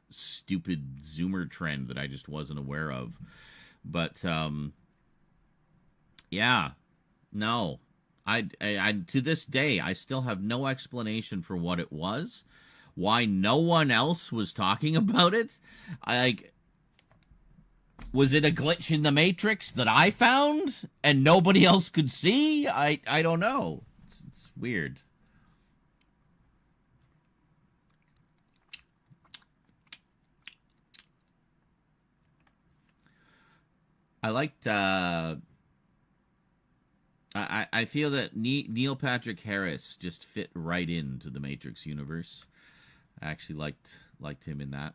stupid Zoomer trend that I just wasn't aware of. But yeah, no, I to this day I still have no explanation for what it was, why no one else was talking about it. Was it a glitch in the Matrix that I found and nobody else could see? I don't know. It's weird. I liked. I feel that Neil Patrick Harris just fit right into the Matrix universe. I actually liked him in that.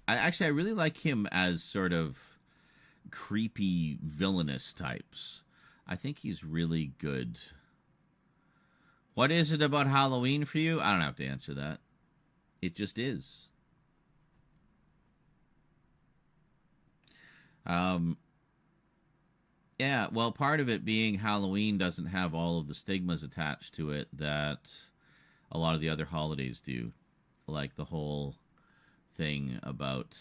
I really like him as sort of creepy villainous types. I think he's really good. What is it about Halloween for you? I don't have to answer that. It just is. Yeah, well, part of it being Halloween doesn't have all of the stigmas attached to it that a lot of the other holidays do. Like the whole thing about,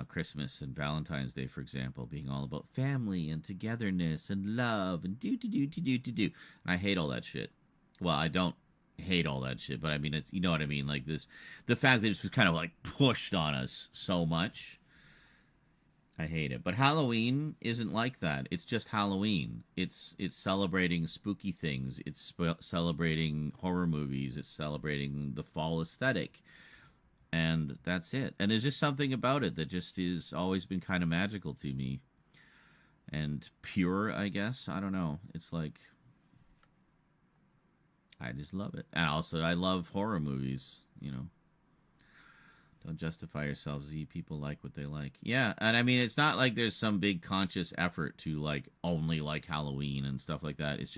Christmas and Valentine's Day, for example, being all about family and togetherness and love and do. And I hate all that shit. Well, I don't hate all that shit, but I mean, it's, you know what I mean? Like this, the fact that it's just kind of like pushed on us so much. I hate it. But Halloween isn't like that. It's just Halloween. It's celebrating spooky things. It's celebrating horror movies. It's celebrating the fall aesthetic. And that's it. And there's just something about it that just is always been kind of magical to me. And pure, I guess. I don't know. It's like, I just love it. And also, I love horror movies, Don't justify yourselves. People like what they like. Yeah, and I mean, it's not like there's some big conscious effort to like only like Halloween and stuff like that. It's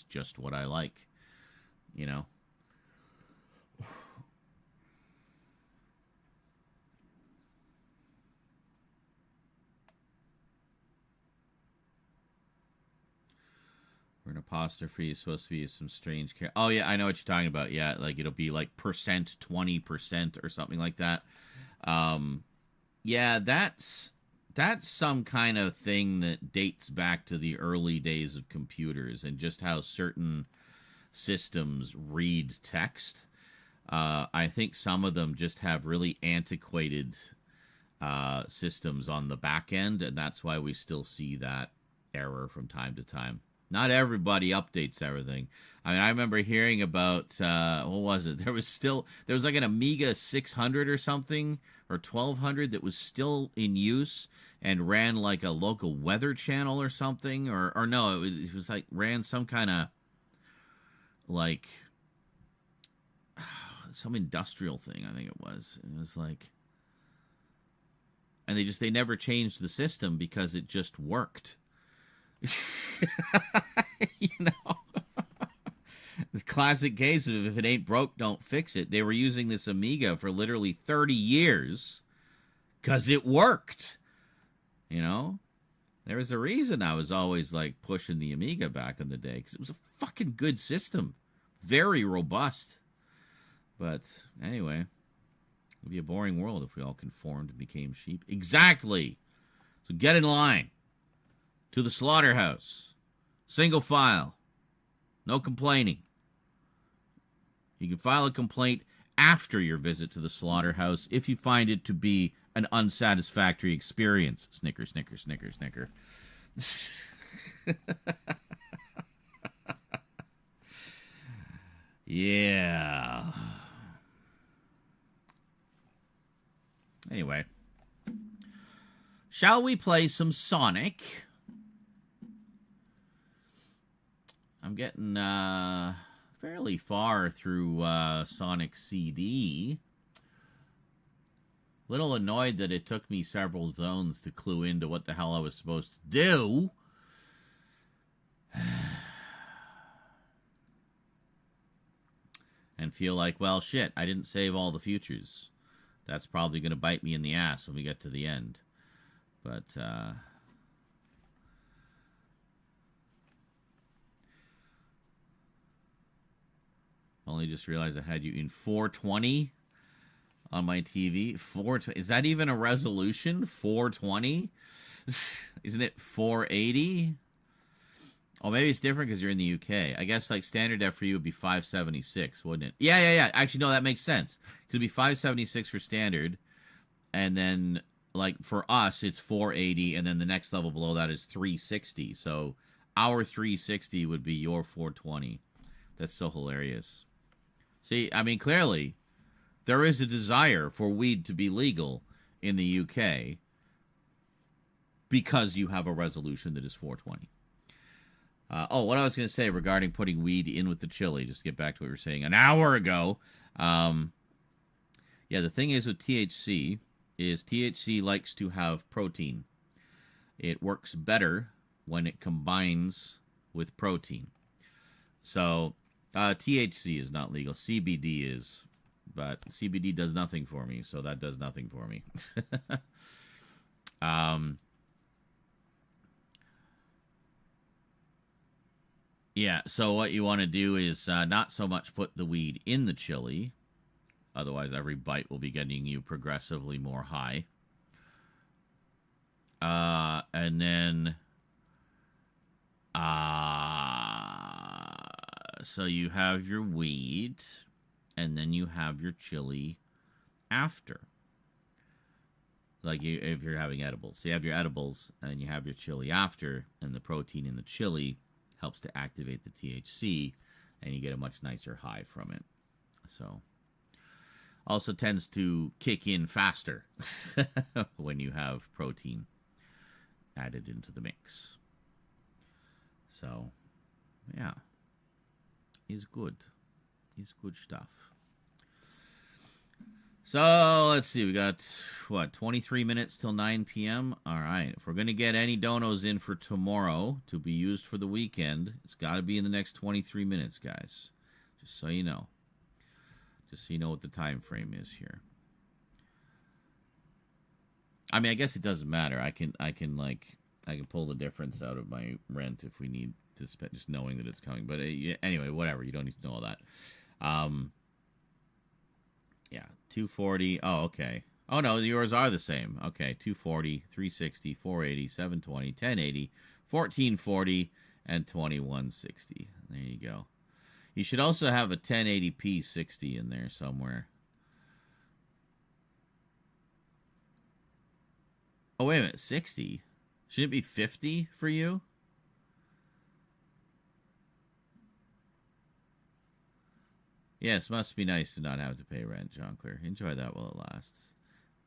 just what I like, We're an apostrophe is supposed to be some strange Oh yeah, I know what you're talking about. Yeah, like it'll be like percent 20% or something like that. Yeah, that's some kind of thing that dates back to the early days of computers and just how certain systems read text. I think some of them just have really antiquated systems on the back end, and that's why we still see that error from time to time. Not everybody updates everything. I mean, I remember hearing about, what was it? There was like an Amiga 600 or something, or 1200 that was still in use and ran like a local weather channel or something, or no, it was like ran some kind of like some industrial thing, I think it was. It was like, and they never changed the system because it just worked. This classic case of if it ain't broke, don't fix it. They were using this Amiga for literally 30 years because it worked. There was a reason I was always like pushing the Amiga back in the day because it was a fucking good system, very robust. But anyway, it would be a boring world if we all conformed and became sheep. Exactly. So get in line. To the slaughterhouse. Single file. No complaining. You can file a complaint after your visit to the slaughterhouse if you find it to be an unsatisfactory experience. Snicker, snicker, snicker, snicker. Yeah. Anyway. Shall we play some Sonic? I'm getting fairly far through Sonic CD. Little annoyed that it took me several zones to clue into what the hell I was supposed to do. And feel like, well, shit, I didn't save all the futures. That's probably going to bite me in the ass when we get to the end. But, only just realized I had you in 420 on my TV. 420. Is that even a resolution? 420? Isn't it 480? Oh, maybe it's different because you're in the UK. I guess like standard def for you would be 576, wouldn't it? Yeah. Actually, no, that makes sense. Because it'd be 576 for standard. And then, like, for us, it's 480. And then the next level below that is 360. So our 360 would be your 420. That's so hilarious. See, I mean, clearly, there is a desire for weed to be legal in the UK. because you have a resolution that is 420. What I was going to say regarding putting weed in with the chili, just to get back to what we were saying an hour ago. The thing is with THC is THC likes to have protein. It works better when it combines with protein. So THC is not legal. CBD is, but CBD does nothing for me, so that does nothing for me. So what you want to do is not so much put the weed in the chili. Otherwise, every bite will be getting you progressively more high. And then... so you have your weed, and then you have your chili after. Like if you're having edibles. So you have your edibles, and you have your chili after, and the protein in the chili helps to activate the THC, and you get a much nicer high from it. So, also tends to kick in faster when you have protein added into the mix. So, yeah, is good. Is good stuff. So, let's see. We got, 23 minutes till 9 p.m.? All right. If we're going to get any donos in for tomorrow to be used for the weekend, it's got to be in the next 23 minutes, guys. Just so you know. Just so you know what the time frame is here. I mean, I guess it doesn't matter. I can pull the difference out of my rent if we need to spend, just knowing that it's coming. But anyway, whatever. You don't need to know all that. 240. Oh, okay. Oh, no, yours are the same. Okay, 240, 360, 480, 720, 1080, 1440, and 2160. There you go. You should also have a 1080p 60 in there somewhere. Oh, wait a minute. 60? Shouldn't it be 50 for you? Yes, must be nice to not have to pay rent, John Clare. Enjoy that while it lasts.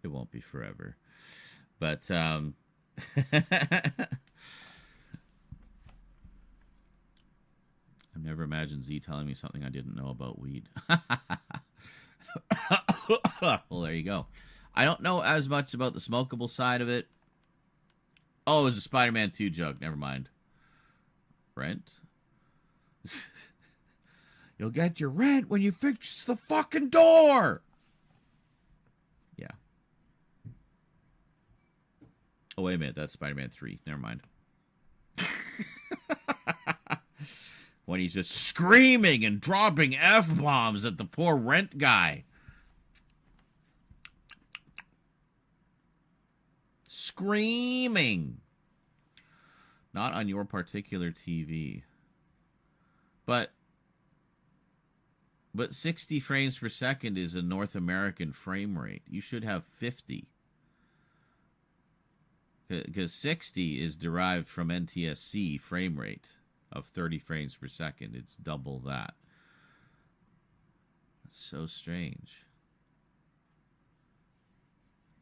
It won't be forever. But, I've never imagined Z telling me something I didn't know about weed. Well, there you go. I don't know as much about the smokable side of it. Oh, it was a Spider-Man 2 joke. Never mind. Rent? You'll get your rent when you fix the fucking door. Yeah. Oh, wait a minute. That's Spider-Man 3. Never mind. When he's just screaming and dropping F-bombs at the poor rent guy. Screaming. Not on your particular TV. But 60 frames per second is a North American frame rate. You should have 50. Because 60 is derived from NTSC frame rate of 30 frames per second. It's double that. That's so strange.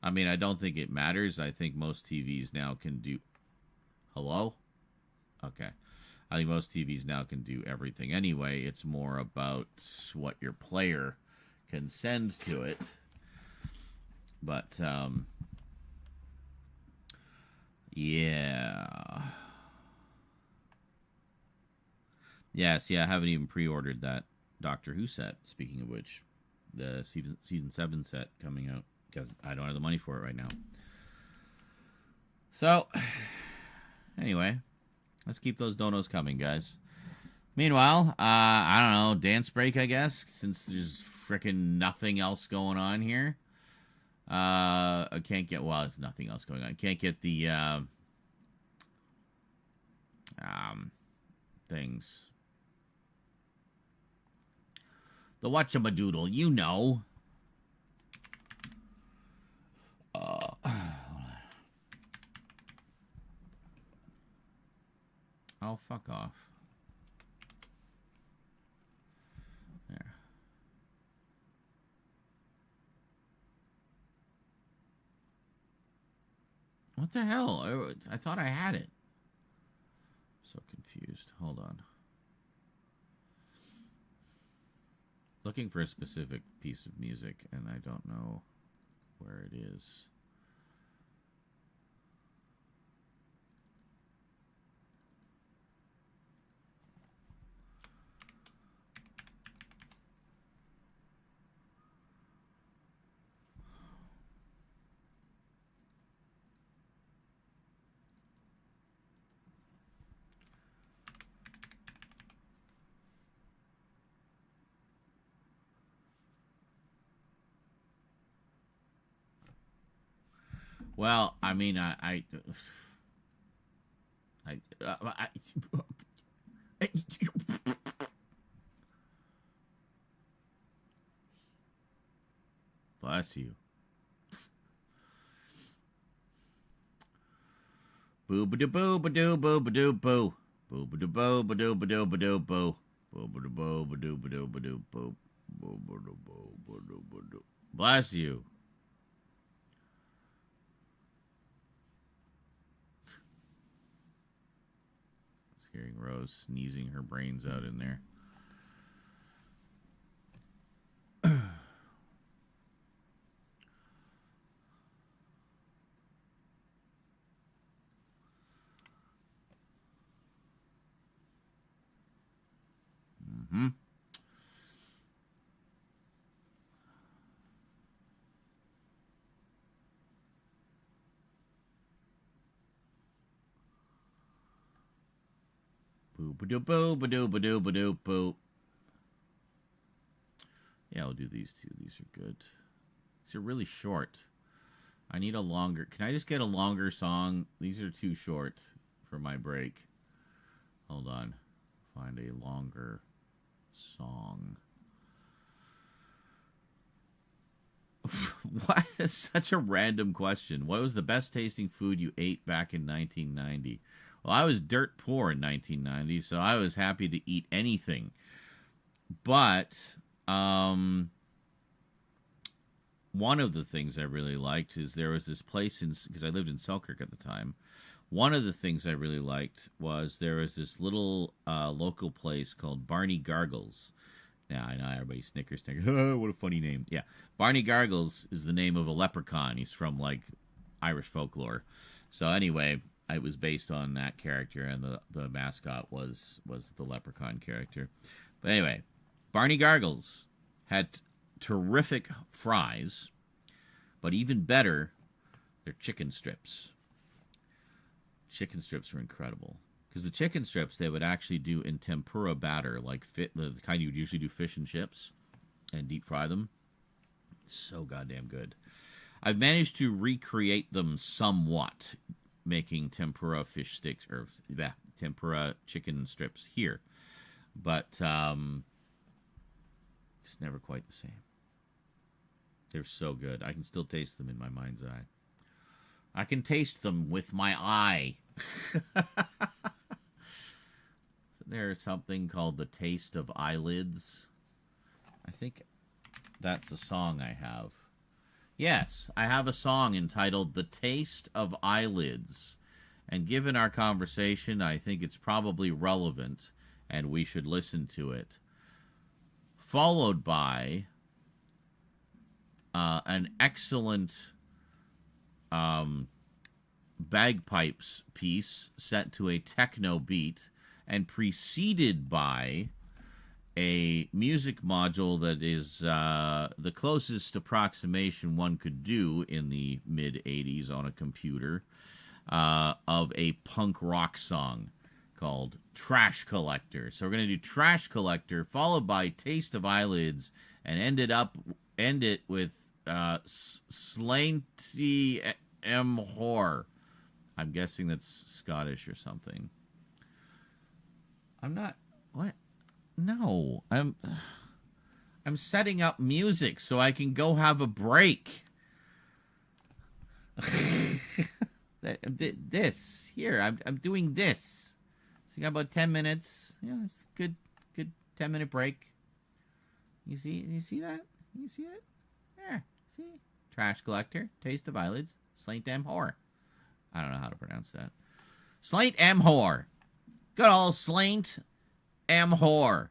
I mean, I don't think it matters. I think most TVs now can do... Hello? Okay. I think most TVs now can do everything anyway. It's more about what your player can send to it. But, yeah. Yeah, see, I haven't even pre-ordered that Doctor Who set, speaking of which. The season 7 set coming out. Because I don't have the money for it right now. So, anyway, let's keep those donos coming, guys. Meanwhile, I don't know, dance break, I guess, since there's frickin' nothing else going on here. I can't get, well, there's nothing else going on. I can't get the, things. The whatchamadoodle, you know. Oh, fuck off. There. What the hell? I thought I had it. So confused. Hold on. Looking for a specific piece of music, and I don't know where it is. Well, I mean, I bless you. Boo ba doo boo ba doo boo ba doo boo. Boo ba doo boo ba doo ba doo ba doo boo. Boo ba doo boo ba doo ba doo ba doo boo. Boo ba doo boo ba doo ba doo. Bless you. Hearing Rose sneezing her brains out in there. Mm-hmm. Boo ba doo boo ba doo ba doo ba doo boo. Yeah, I'll do these two. These are good. These are really short. I need a longer. Can I just get a longer song? These are too short for my break. Hold on. Find a longer song. What is such a random question? What was the best tasting food you ate back in 1990? Well, I was dirt poor in 1990, so I was happy to eat anything. But one of the things I really liked is there was this place because I lived in Selkirk at the time. One of the things I really liked was there was this little local place called Barney Gargles. Now, I know everybody snickers. Oh, what a funny name. Yeah. Barney Gargles is the name of a leprechaun. He's from, like, Irish folklore. So, anyway, it was based on that character, and the mascot was the leprechaun character. But anyway, Barney Gargles had terrific fries, but even better, their chicken strips. Chicken strips were incredible. Because the chicken strips, they would actually do in tempura batter, like the kind you would usually do fish and chips, and deep fry them. So goddamn good. I've managed to recreate them somewhat, making tempura fish sticks, or tempura chicken strips here. But it's never quite the same. They're so good. I can still taste them in my mind's eye. I can taste them with my eye. There's something called The Taste of Eyelids. I think that's a song I have. Yes, I have a song entitled The Taste of Eyelids. And given our conversation, I think it's probably relevant, and we should listen to it. Followed by an excellent bagpipes piece set to a techno beat, and preceded by a music module that is the closest approximation one could do in the mid-'80s on a computer of a punk rock song called Trash Collector. So we're going to do Trash Collector, followed by Taste of Eyelids, and end it with Slainty M. Whore. I'm guessing that's Scottish or something. I'm not... What? No. I'm setting up music so I can go have a break. This. Here, I'm doing this. So you got about 10 minutes. Yeah, it's a good 10-minute break. You see that? You see it? There. See? Trash Collector, Taste of Eyelids, Slaint Damn Whore. I don't know how to pronounce that. Slaint Amhor. Good old Slaint Amhor.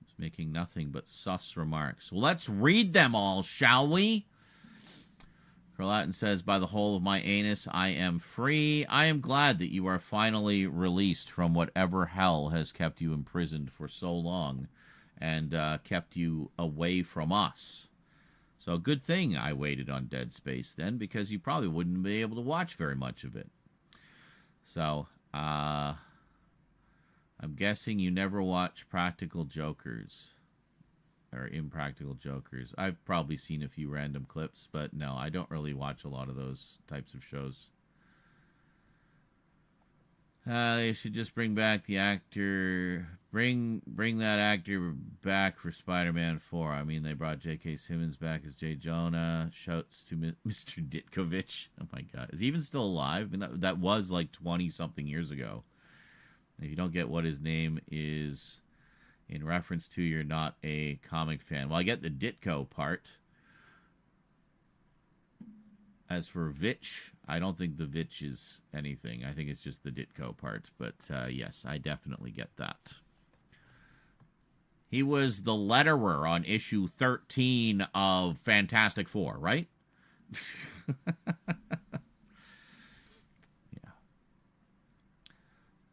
He's making nothing but sus remarks. Well, let's read them all, shall we? Carlatin says, by the whole of my anus, I am free. I am glad that you are finally released from whatever hell has kept you imprisoned for so long and kept you away from us. So good thing I waited on Dead Space then, because you probably wouldn't be able to watch very much of it. So, I'm guessing you never watch Practical Jokers. Or Impractical Jokers. I've probably seen a few random clips, but no, I don't really watch a lot of those types of shows. They should just bring back the actor. Bring that actor back for Spider-Man 4. I mean, they brought J.K. Simmons back as J. Jonah. Shouts to Mr. Ditkovich. Oh my God, is he even still alive? I mean, that was like 20-something years ago. If you don't get what his name is in reference to, you're not a comic fan. Well, I get the Ditko part. As for Vitch, I don't think the Vitch is anything. I think it's just the Ditko part. But yes, I definitely get that. He was the letterer on issue 13 of Fantastic Four, right?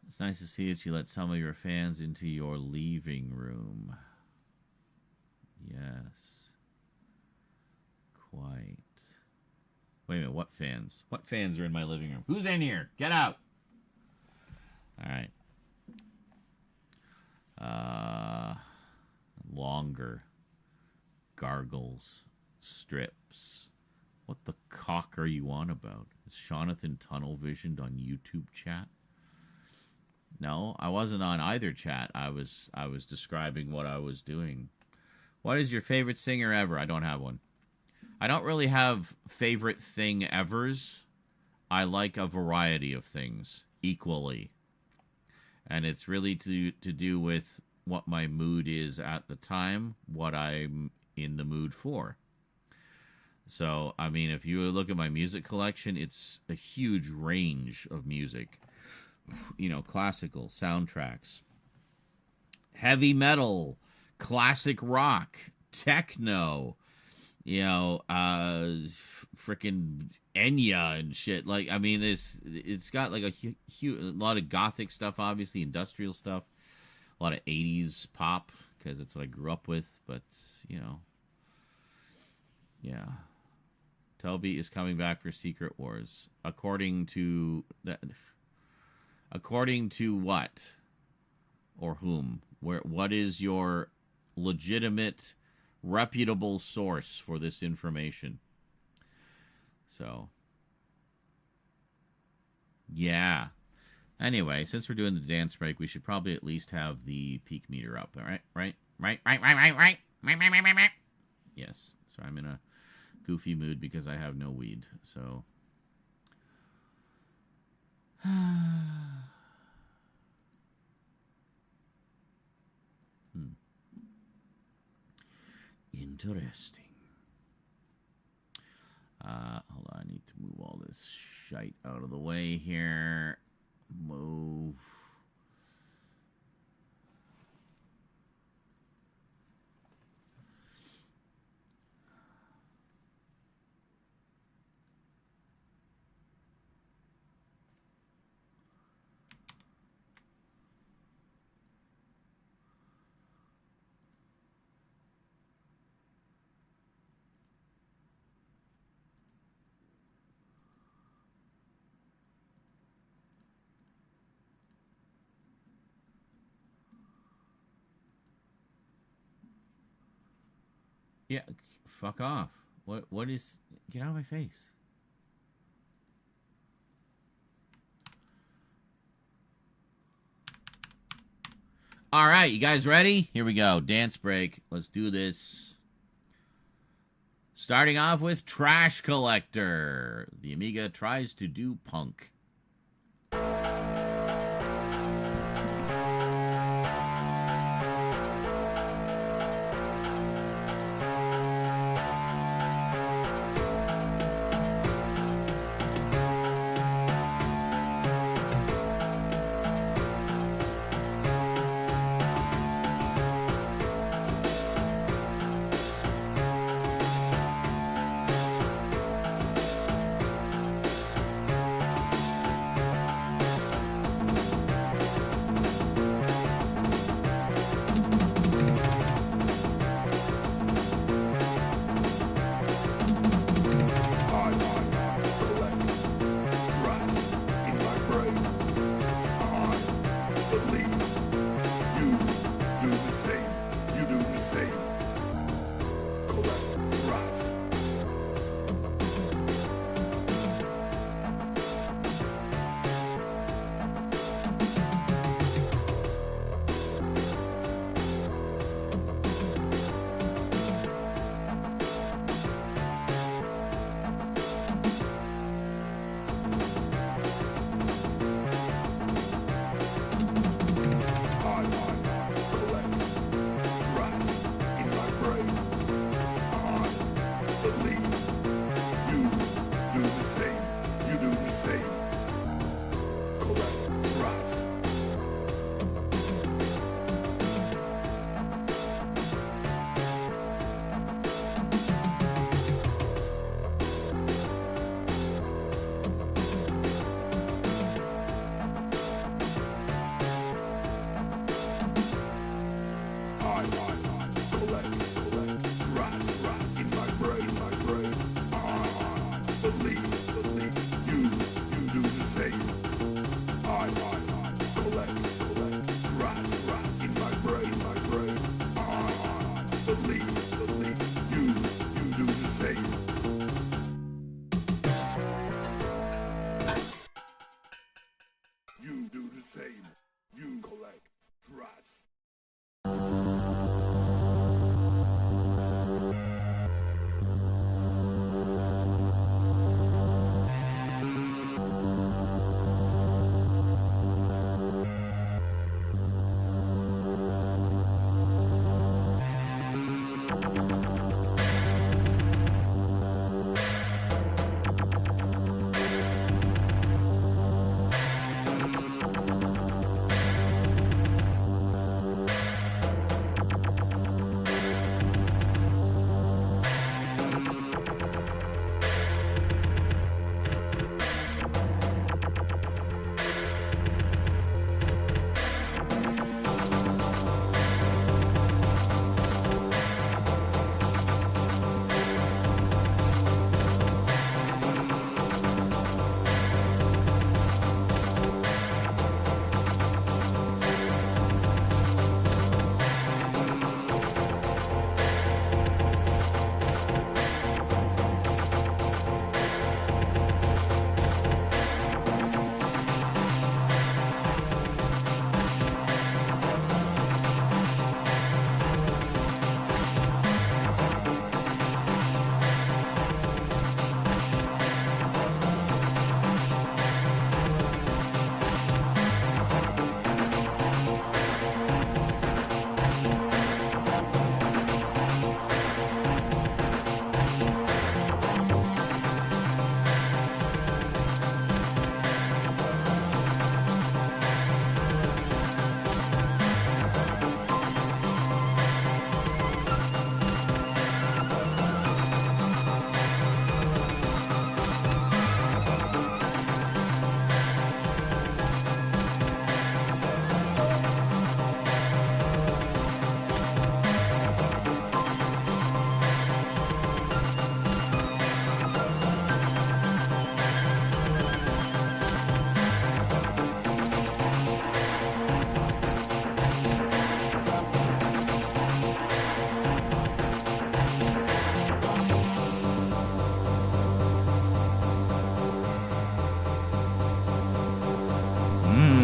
It's nice to see that you let some of your fans into your leaving room. Yes. Quite. Wait a minute, what fans? What fans are in my living room? Who's in here? Get out! Alright. Longer. Gargles. Strips. What the cock are you on about? Is Jonathan tunnel visioned on YouTube chat? No, I wasn't on either chat. I was describing what I was doing. What is your favorite singer ever? I don't have one. I don't really have favorite thing evers. I like a variety of things equally. And it's really to do with what my mood is at the time, what I'm in the mood for. So, I mean, if you look at my music collection, it's a huge range of music. You know, classical, soundtracks, heavy metal, classic rock, techno, you know, freaking Enya and shit. Like, I mean, it's got like a lot of gothic stuff, obviously, industrial stuff, a lot of 80s pop, because it's what I grew up with, but, you know, yeah. Toby is coming back for Secret Wars. According to what? Or whom? What is your legitimate, reputable source for this information? So, yeah. Anyway, since we're doing the dance break, we should probably at least have the peak meter up. All right? Right? Yes. So I'm in a goofy mood because I have no weed. So... Interesting. Hold on, I need to move all this shite out of the way here. Move. Yeah, fuck off. What is... Get out of my face. All right, you guys ready? Here we go. Dance break. Let's do this. Starting off with Trash Collector. The Amiga tries to do punk.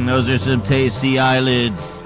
Those are some tasty eyelids.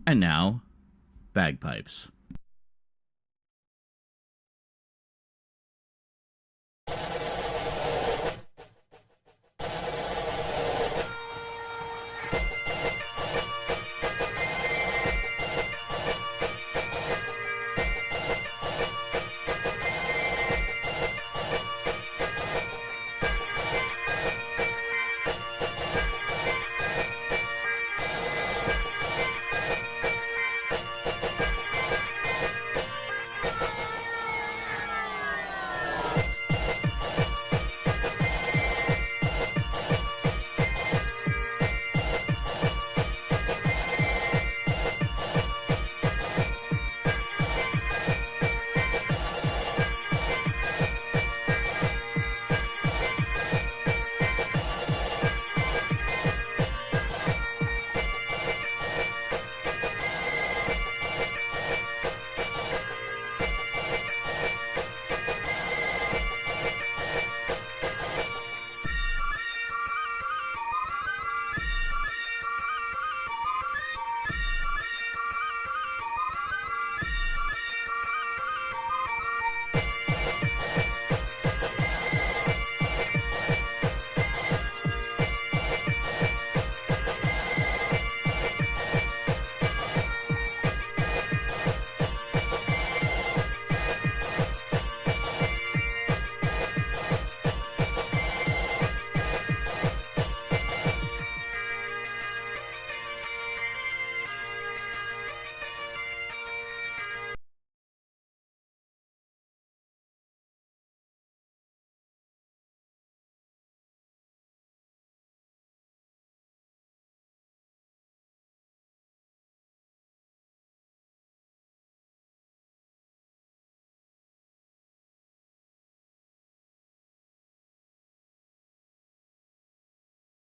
And now, bagpipes.